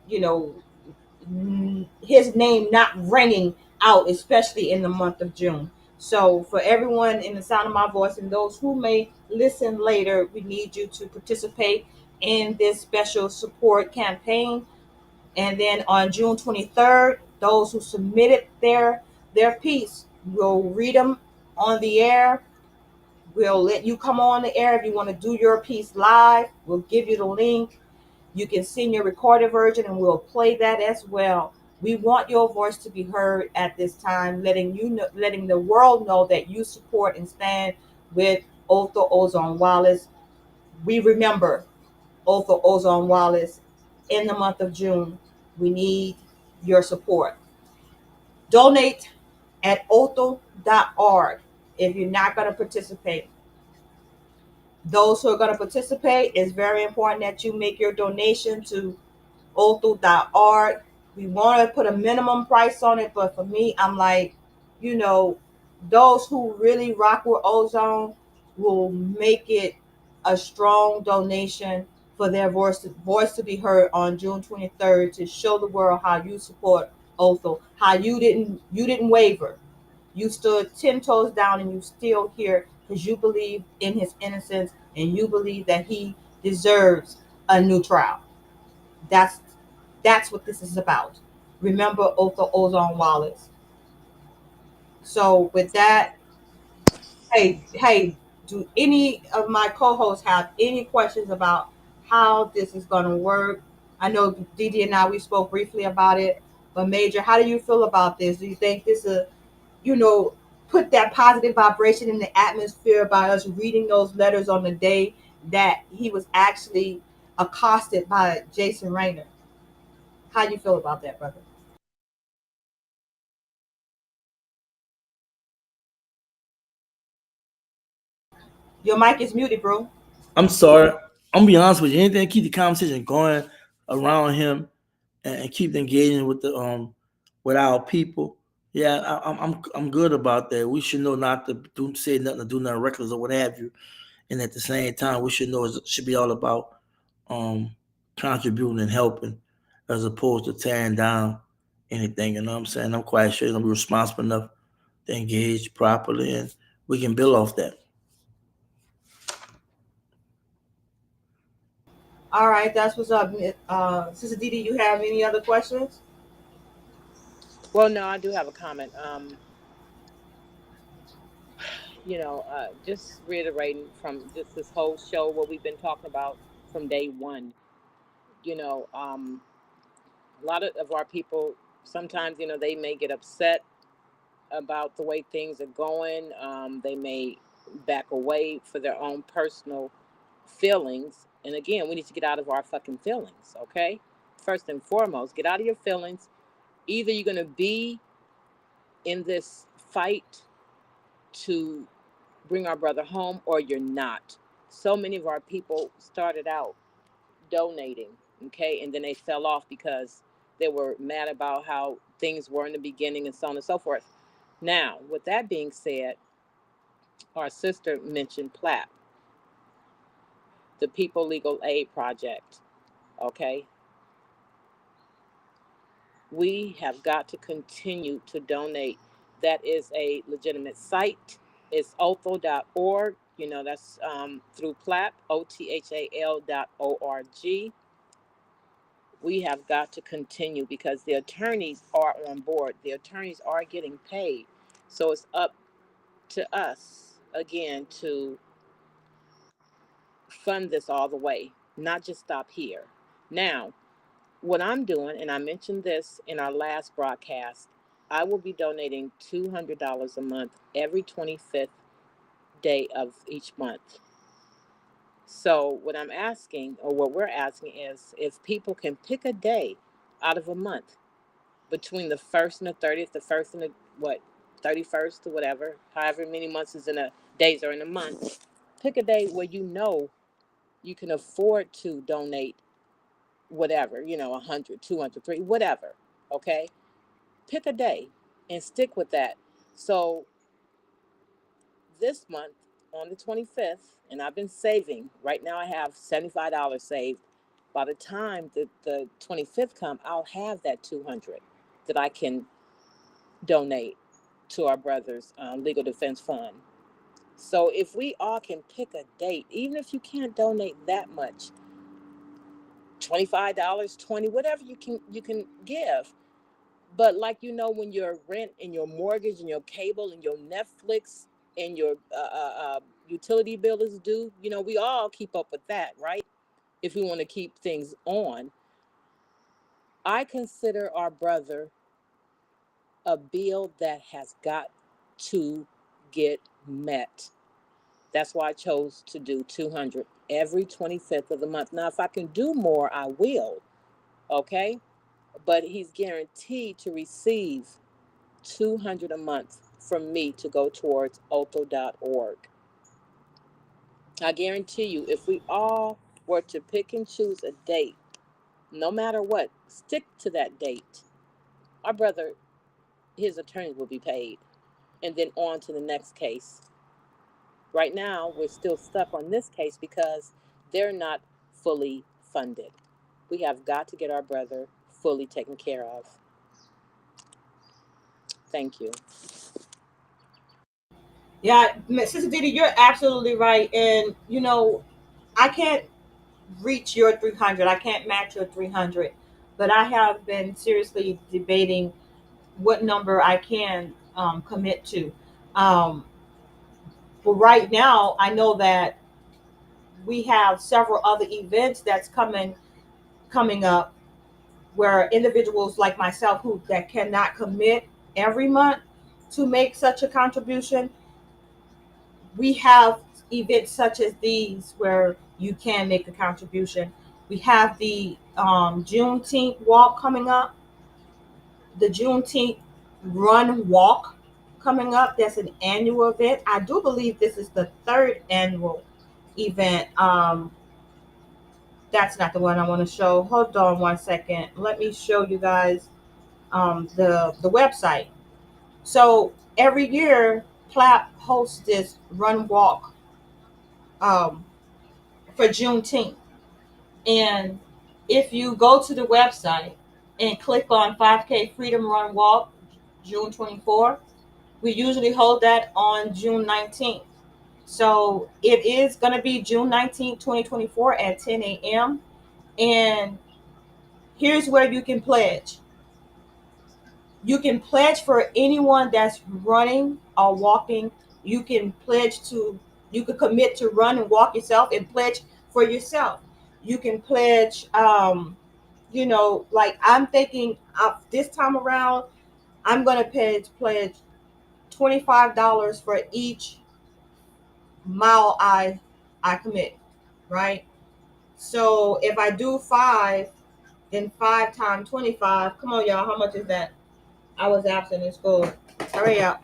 his name not ringing out, especially in the month of June. So for everyone in the sound of my voice and those who may listen later, we need you to participate in this special support campaign. And then on June 23rd, those who submitted their piece, will read them on the air. We'll let you come on the air if you want to do your piece live. We'll give you the link. You can send your recorded version and we'll play that as well. We want your voice to be heard at this time, letting the world know that you support and stand with Othel Ozone Wallace. We remember Othel Ozone Wallace in the month of June. We need your support. Donate at othel.org if you're not going to participate. Those who are going to participate, it's very important that you make your donation to othel.org. We want to put a minimum price on it, but for me, I'm like, you know, those who really rock with Ozone will make it a strong donation for their voice to be heard on June 23rd, to show the world how you support Othel, how you didn't waver. You stood 10 toes down and you still here because you believe in his innocence and you believe that he deserves a new trial. That's that's what this is about. Remember Otha Ozone Wallace. So with that, hey, do any of my co-hosts have any questions about how this is going to work? I know Didi and I, we spoke briefly about it, but Major, how do you feel about this? Do you think this is, you know, put that positive vibration in the atmosphere by us reading those letters on the day that he was actually accosted by Jason Rayner? How do you feel about that, brother? Your mic is muted, bro. I'm sorry. I'm gonna be honest with you. Anything to keep the conversation going around him and keep engaging with the with our people. Yeah, I'm good about that. We should know not to say nothing, to do nothing reckless or what have you. And at the same time, we should know it should be all about um contributing and helping, as opposed to tearing down anything. You know what I'm saying? I'm quite sure he's gonna be responsible enough to engage properly, and we can build off that. All right, that's what's up. Sister Didi, you have any other questions? Well, no, I do have a comment. Just reiterating from just this whole show, what we've been talking about from day one. You know, a lot of our people sometimes, they may get upset about the way things are going. They may back away for their own personal feelings. And again, we need to get out of our fucking feelings, okay? First and foremost, get out of your feelings. Either you're going to be in this fight to bring our brother home or you're not. So many of our people started out donating, okay, and then they fell off because they were mad about how things were in the beginning and so on and so forth. Now, with that being said, our sister mentioned PLAP, the People Legal Aid Project, okay? We have got to continue to donate. That is a legitimate site. It's OTHAL.org. That's through PLAP, OTHAL.org. We have got to continue because the attorneys are on board. The attorneys are getting paid. So it's up to us, again, to fund this all the way, not just stop here. Now, what I'm doing, and I mentioned this in our last broadcast, I will be donating $200 a month every 25th day of each month. So, what I'm asking, or what we're asking, is if people can pick a day out of a month between the 1st and the 30th, the 1st and the 31st or whatever, however many months is in a days are in a month, pick a day where you can afford to donate whatever, 100, 200, 3, whatever. Okay? Pick a day and stick with that. So this month on the 25th, and I've been saving. Right now I have $75 saved. By the time the 25th come, I'll have that 200 that I can donate to our brother's legal defense fund. So if we all can pick a date, even if you can't donate that much, $25, 20, whatever you can give. But like when your rent and your mortgage and your cable and your Netflix and your utility bill is due, we all keep up with that, right? If we want to keep things on. I consider our brother a bill that has got to get met. That's why I chose to do 200 every 25th of the month. Now, if I can do more, I will. Okay? But he's guaranteed to receive 200 a month from me to go towards OTHAL.org. I guarantee you, if we all were to pick and choose a date, no matter what, stick to that date, our brother, his attorney will be paid. And then on to the next case. Right now, we're still stuck on this case because they're not fully funded. We have got to get our brother fully taken care of. Thank you. Yeah, Sister Didi, you're absolutely right. And I can't reach your 300. I can't match your 300, but I have been seriously debating what number I can commit to. Um, but right now, I know that we have several other events that's coming up where individuals like myself who that cannot commit every month to make such a contribution, we have events such as these where you can make a contribution. We have the Juneteenth walk coming up, the Juneteenth run walk coming up. That's an annual event. I do believe this is the third annual event. That's not the one I want to show. Hold on one second. Let me show you guys the website. So every year, PLAP hosts this run walk um, for Juneteenth. And if you go to the website and click on 5K Freedom Run Walk, June 24, we usually hold that on June 19th. So it is going to be June 19th, 2024 at 10 a.m. And here's where you can pledge. You can pledge for anyone that's running or walking. You can you could commit to run and walk yourself and pledge for yourself. You can pledge, like I'm thinking of this time around, I'm going to pledge $25 for each mile I commit, right? So if I do five, then 5 times 25, come on, y'all, how much is that? I was absent in school. Hurry up.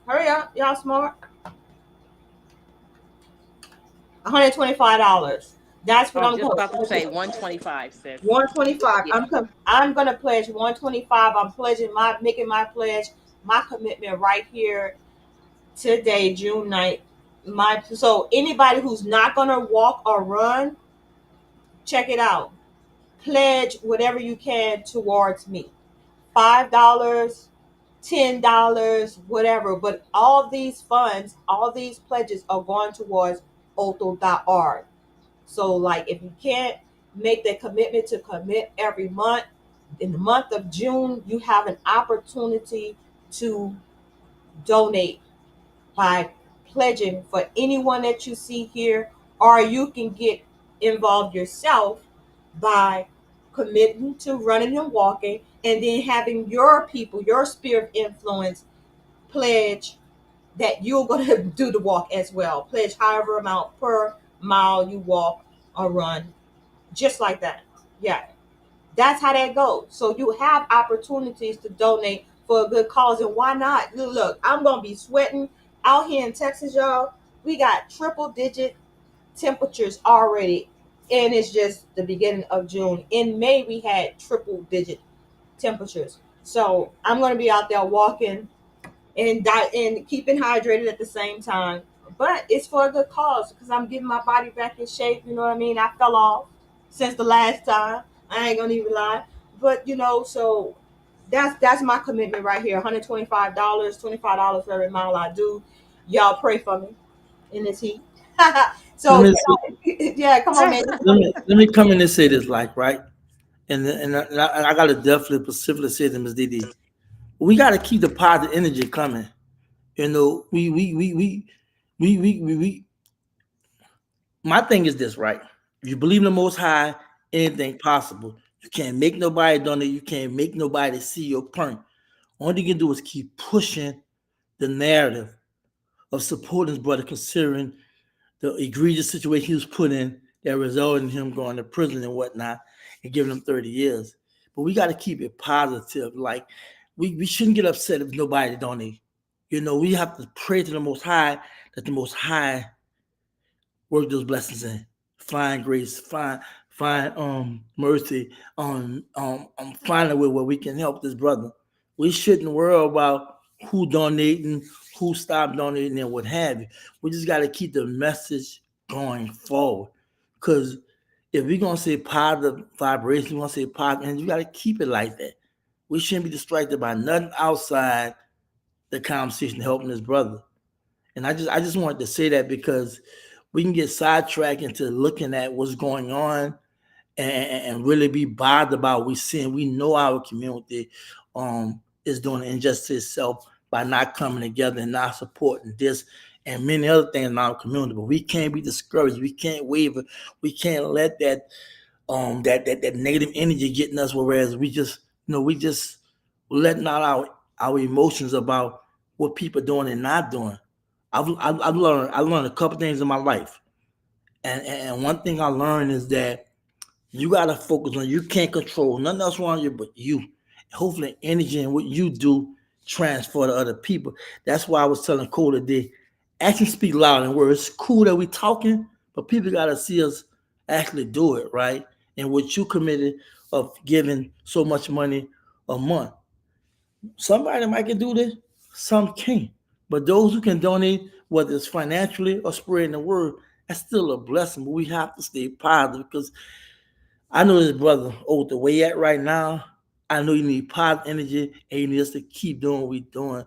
Hurry up. Y'all smart. $125. That's I what was I'm just going about to say to 125, sis. 125. Yeah. I'm gonna pledge 125. I'm pledging making my pledge, my commitment right here today, June 9th. So anybody who's not gonna walk or run, check it out. Pledge whatever you can towards me. $5, $10, whatever. But all these funds, all these pledges are going towards OTHAL.org. So, like, if you can't make that commitment to commit every month, in the month of June, you have an opportunity to donate by pledging for anyone that you see here, or you can get involved yourself by committing to running and walking, and then having your people, your sphere of influence, pledge that you're going to do the walk as well. Pledge however amount per mile you walk or run, just like that. Yeah, that's how that goes. So you have opportunities to donate for a good cause, and why not? Look, I'm gonna be sweating out here in Texas, y'all. We got triple digit temperatures already, and it's just the beginning of June. In May, we had triple digit temperatures. So I'm gonna be out there walking and keeping hydrated at the same time. But it's for a good cause because I'm getting my body back in shape. You know what I mean? I fell off since the last time. I ain't gonna even lie. But so that's my commitment right here. $125, $25 for every mile I do. Y'all pray for me in this heat. Let So me yeah, come on, man. let me come in and say this, like, right, and I got to definitely specifically say to Ms. Didi, we got to keep the positive energy coming. You know, we my thing is this, right? If you believe in the Most High, anything possible. You can't make nobody donate. You can't make nobody see your point. All you can do is keep pushing the narrative of supporting his brother, considering the egregious situation he was put in that resulted in him going to prison and whatnot and giving him 30 years. But we got to keep it positive. Like, we shouldn't get upset if nobody donate. You know, we have to pray to the Most High that the Most High work those blessings in. Find grace, find mercy, find a way where we can help this brother. We shouldn't worry about who donating, who stopped donating, and what have you. We just got to keep the message going forward. Because if we're gonna say positive vibration, we're gonna say positive, and you got to keep it like that. We shouldn't be distracted by nothing outside the conversation helping this brother. And I just wanted to say that because we can get sidetracked into looking at what's going on and really be bothered about what we seeing. We know our community is doing injustice itself by not coming together and not supporting this and many other things in our community. But we can't be discouraged. We can't waver. We can't let that negative energy getting us. Whereas we just letting out our emotions about what people are doing and not doing. I learned a couple things in my life, and one thing I learned is that you gotta focus on, you can't control nothing else around you but you. Hopefully, energy and what you do transfer to other people. That's why I was telling Cole today, actions speak louder than words. It's cool that we talking, but people gotta see us actually do it, right? And what you committed of giving so much money a month. Somebody might can do this, some can't. But those who can donate, whether it's financially or spreading the word, that's still a blessing. But we have to stay positive because I know this brother, the way he at right now, I know you need positive energy and you need us to keep doing what we're doing.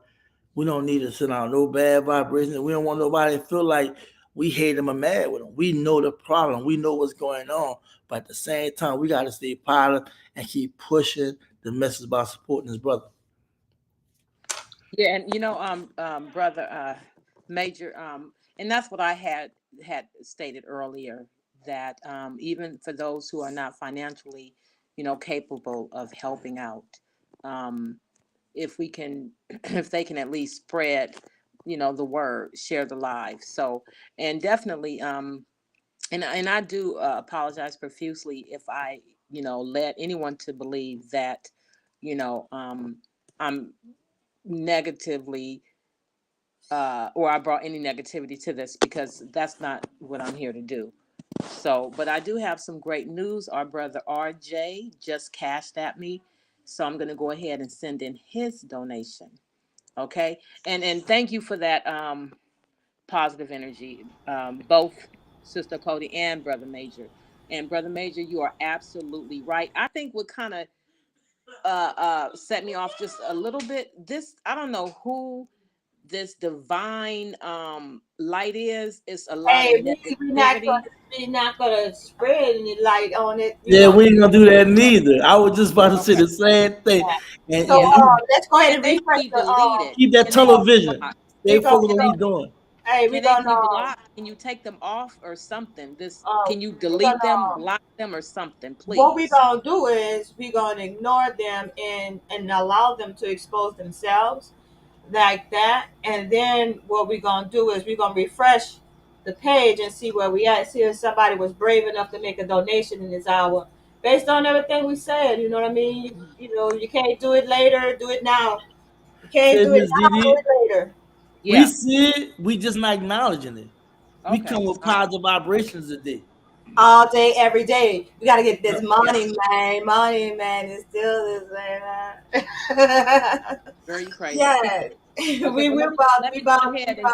We don't need to send out no bad vibrations. We don't want nobody to feel like we hate them or mad with them. We know the problem. We know what's going on. But at the same time, we got to stay positive and keep pushing the message about supporting his brother. Yeah, and brother Major, and that's what I had stated earlier, that even for those who are not financially, capable of helping out, um, if we can, if they can at least spread, the word, share the live. So, and definitely, and I do apologize profusely if I, led anyone to believe that, I'm negatively or I brought any negativity to this, because that's not what I'm here to do. So, but I do have some great news. Our brother RJ just cashed at me. So I'm going to go ahead and send in his donation. Okay. And thank you for that positive energy, both Sister Cody and Brother Major. And Brother Major, you are absolutely right. I think what kind of set me off just a little bit. This, I don't know who this divine light is. It's a lot of Hey, negativity. we not gonna spread any light on it. We're Yeah, gonna we ain't gonna do that neither. I was just about to say the same thing. yeah. And So you let's go ahead Can and they refresh be the deleted? keep that Can they tunnel be vision. blocked? Stay we focused on Can what they we doing. hey can they be blocked? Can you take them off or something? This, can you we're delete them, gonna block them, or something, what we're please? gonna do is we're gonna ignore them and allow them to expose themselves like that. And then what we're gonna do is we're gonna refresh the page and see where we at. See if somebody was brave enough to make a donation in this hour, based on everything we said. You know what I mean? You know, you can't do it later. Do it now. You can't Say do it Miss now. Do Didi, it later. we Yeah. see it, we just not acknowledging it. We Okay. come with All right. positive vibrations today. All day, every day. We gotta get this Yeah. money, man. Money, man, is still the same. Girl, you crazy. Yeah, Okay. Well, let me go ahead and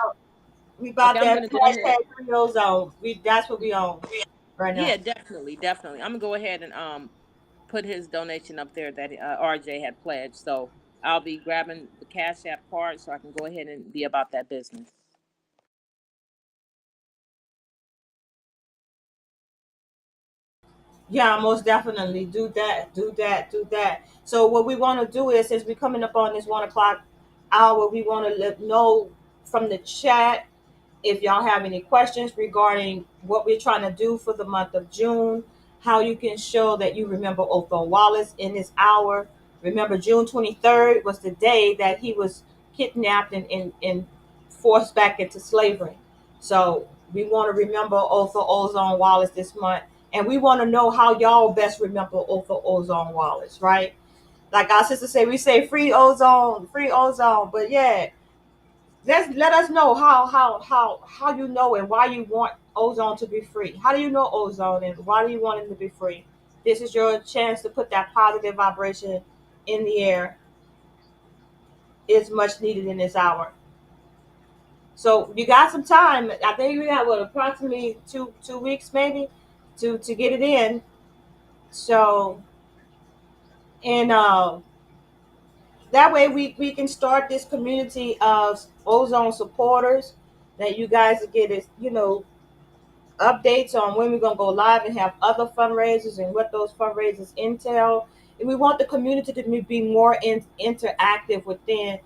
we okay. about I'm that gonna go ahead. hashtag free ozone. We that's what we on right now. Yeah, definitely, definitely. I'm gonna go ahead and put his donation up there that RJ had pledged. So I'll be grabbing the Cash App card so I can go ahead and be about that business. Yeah, most definitely do that, do that, do that. So what we want to do is, since we're coming up on this 1 o'clock hour, we want to let know from the chat if y'all have any questions regarding what we're trying to do for the month of June, how you can show that you remember Othel Wallace in this hour. Remember, June 23rd was the day that he was kidnapped and forced back into slavery. So we want to remember Othel Ozone Wallace this month. And we want to know how y'all best remember Othel Ozone Wallace, right? Like our sister say, we say free ozone, free ozone. But yeah, let us know how you know and why you want ozone to be free. How do you know ozone and why do you want it to be free? This is your chance to put that positive vibration in the air. Is much needed in this hour. So you got some time. I think we got what approximately two weeks maybe to get it in. So and that way we can start this community of ozone supporters that you guys get is updates on when we're going to go live and have other fundraisers and what those fundraisers entail. And we want the community to be more interactive within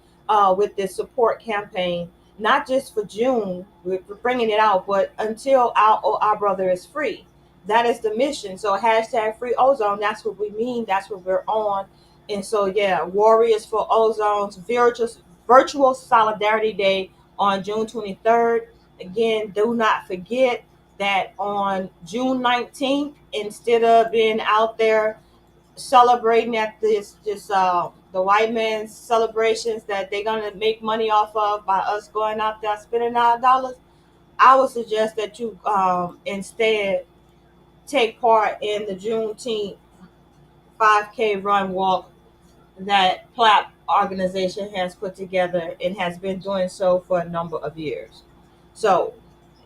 with this support campaign, not just for June, we're bringing it out, but until our brother is free. That is the mission. So hashtag free ozone, that's what we mean. That's what we're on. And so, yeah, Warriors for Ozone's virtual Solidarity Day on June 23rd. Again, do not forget that on June 19th, instead of being out there celebrating at the white man's celebrations that they're gonna make money off of by us going out there spending our dollars, I would suggest that you instead take part in the Juneteenth 5K run walk that PLAP organization has put together and has been doing so for a number of years. So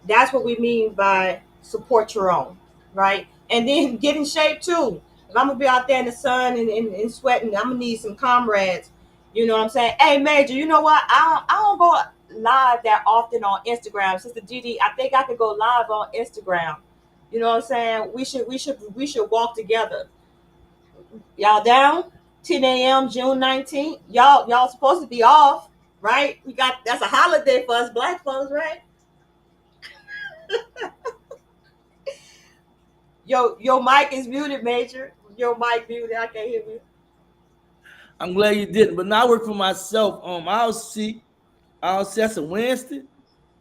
that's what we mean by support your own, right? And then get in shape too. If I'm gonna be out there in the sun and sweating, I'm gonna need some comrades. You know what I'm saying? Hey, Major, you know what? I don't go live that often on Instagram. Sister Didi, I think I could go live on Instagram. You know what I'm saying? We should walk together. Y'all down? 10 a.m. June 19th. Y'all supposed to be off, right? We got that's a holiday for us black folks, right? Your mic is muted, Major. Your mic muted. I can't hear you. I'm glad you didn't. But now I work for myself. I'll see. I'll see. That's a Wednesday.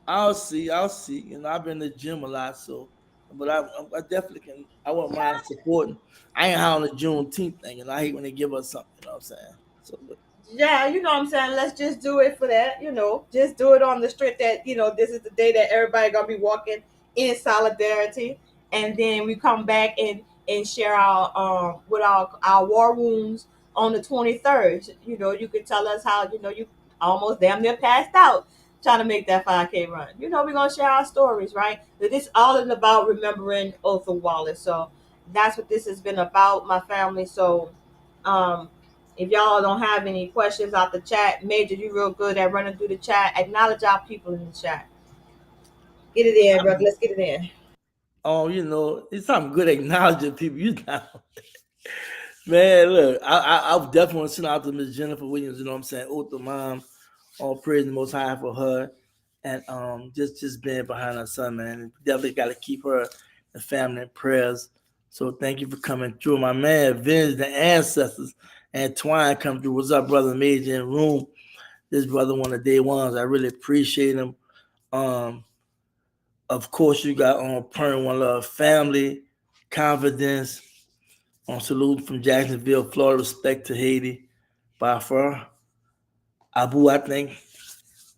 I'll see. I'll see. I've been in the gym a lot, so. But I definitely can. I wouldn't mind supporting. I ain't high on the Juneteenth thing, and I hate when they give us something. You know what I'm saying? So, but Yeah, you know what I'm saying? Let's just do it for that. Just do it on the street that this is the day that everybody gonna be walking in solidarity. And then we come back and share our with our war wounds on the 23rd. You can tell us how, you almost damn near passed out trying to make that 5K run. We're gonna share our stories, right? But this all is about remembering Othel Wallace. So that's what this has been about, my family. So If y'all don't have any questions out the chat, Major, you real good at running through the chat. Acknowledge our people in the chat. Get it in, brother. Let's get it in. Oh, you know, it's something good acknowledging people. You know, man, look, I definitely want to send out to Miss Jennifer Williams. You know what I'm saying? OTHAL mom, all praise the Most High for her, and just being behind her son, man. Definitely got to keep her and family in prayers. So thank you for coming through, my man. Vince, the ancestors, and Twine come through. What's up, brother? Major in room. This brother one of the day ones. I really appreciate him. Of course, you got on Perrin One Love family, confidence. On salute from Jacksonville, Florida. Respect to Haiti. By far, Abu, I think.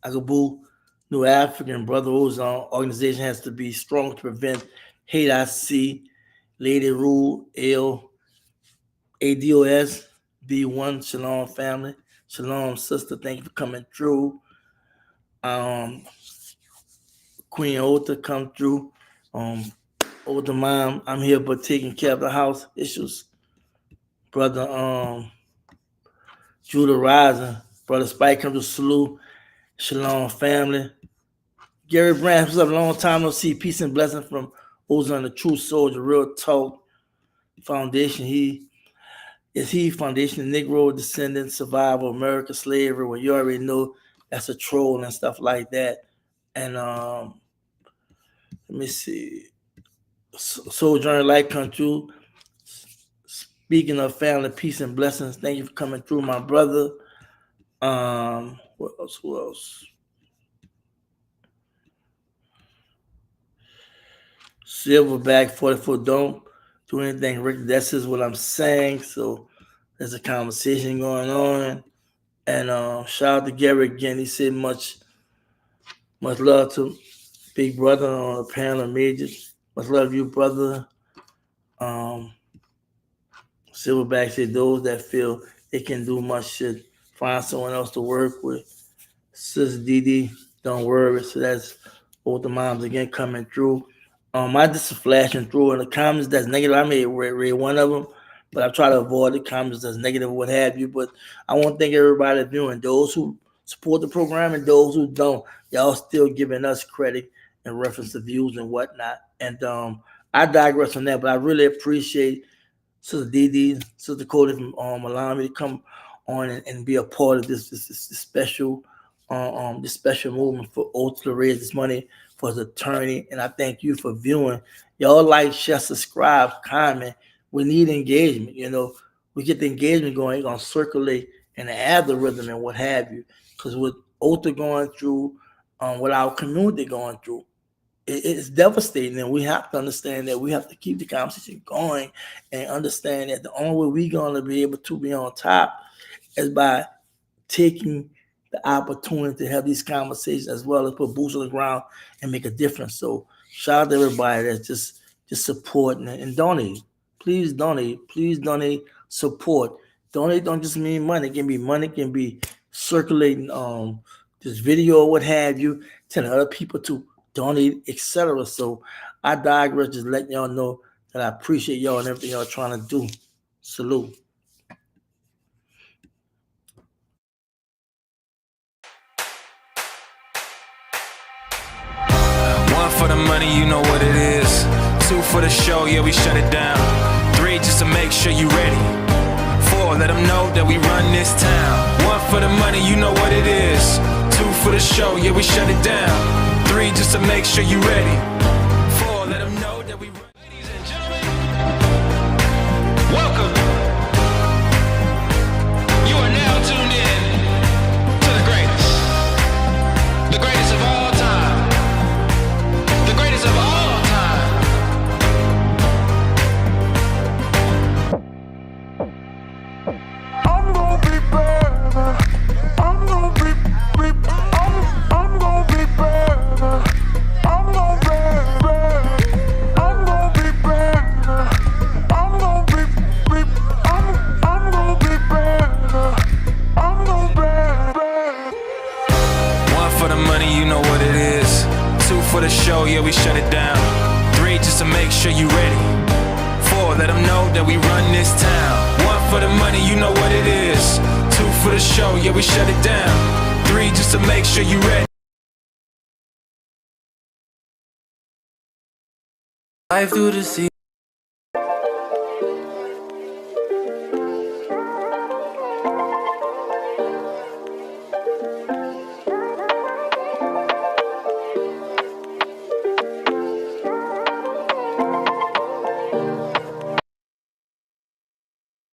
Agabu, New African Brother Ozone organization has to be strong to prevent hate. I see. Lady Rule, L, ADOS, B1, Shalom family. Shalom sister, thank you for coming through. Queen Ota come through. Older mom, I'm here but taking care of the house issues. Brother Judah Rising, Brother Spike come to salute. Shalom family. Gary Brandt, what's up? Long time no see. Peace and blessing from Ozone, the True Soldier, Real Talk Foundation. Foundation, Negro Descendant, Survival, America, Slavery. Well, you already know that's a troll and stuff like that. And let me see. Sojourner Light Country. Speaking of family, peace and blessings, thank you for coming through, my brother. What else? Who else? Silverback 44, don't do anything, Rick. That's just what I'm saying. So there's a conversation going on. And shout out to Gary again. He said much love to Big Brother on the panel, Major. Much love you, brother. Silverback said those that feel they can do much should find someone else to work with. Sis Didi, don't worry. So that's both the moms again coming through. I just flashing through in the comments that's negative. I may read one of them, but I try to avoid the comments that's negative or what have you. But I want to thank everybody viewing, those who support the program and those who don't. Y'all still giving us credit in reference to views and whatnot. And I digress on that, but I really appreciate Sister Didi, Sister Cody from allowing me to come on and be a part of this special movement for OTHAL to raise this money for his attorney. And I thank you for viewing. Y'all like, share, subscribe, comment. We need engagement. You know, we get the engagement going, it's gonna circulate in the algorithm and what have you. Because with OTHAL going through, what our community going through, it's devastating, and we have to understand that we have to keep the conversation going and understand that the only way we're going to be able to be on top is by taking the opportunity to have these conversations as well as put boots on the ground and make a difference. So shout out to everybody that's just supporting and donate. Please donate. Please donate, support. Donate don't just mean money. It can be circulating this video or what have you, telling other people to donate, etc. So I digress, just letting y'all know that I appreciate y'all and everything y'all trying to do. Salute. One for the money, you know what it is. Two for the show, yeah, we shut it down. Three, just to make sure you ready. Four, let them know that we run this town. One for the money, you know what it is. Two for the show, yeah, we shut it down. Three, just to make sure you ready. Four, let them know that we run. Ladies and gentlemen, welcome. You are now tuned in to the greatest of all time, the greatest of all time. I'm gonna be better. I'm gonna be I'm gonna be better. I'm gonna be better. I'm gonna be better. I'm gonna be I'm gonna be better. I'm gonna be better. One for the money, you know what it is. Two for the show, yeah, we shut it down. Three, just to make sure you ready. Four, let them know that we run this town. One for for the money, you know what it is. 2 for the show, yeah, we shut it down. 3 just to make sure you ready. Life through the sea.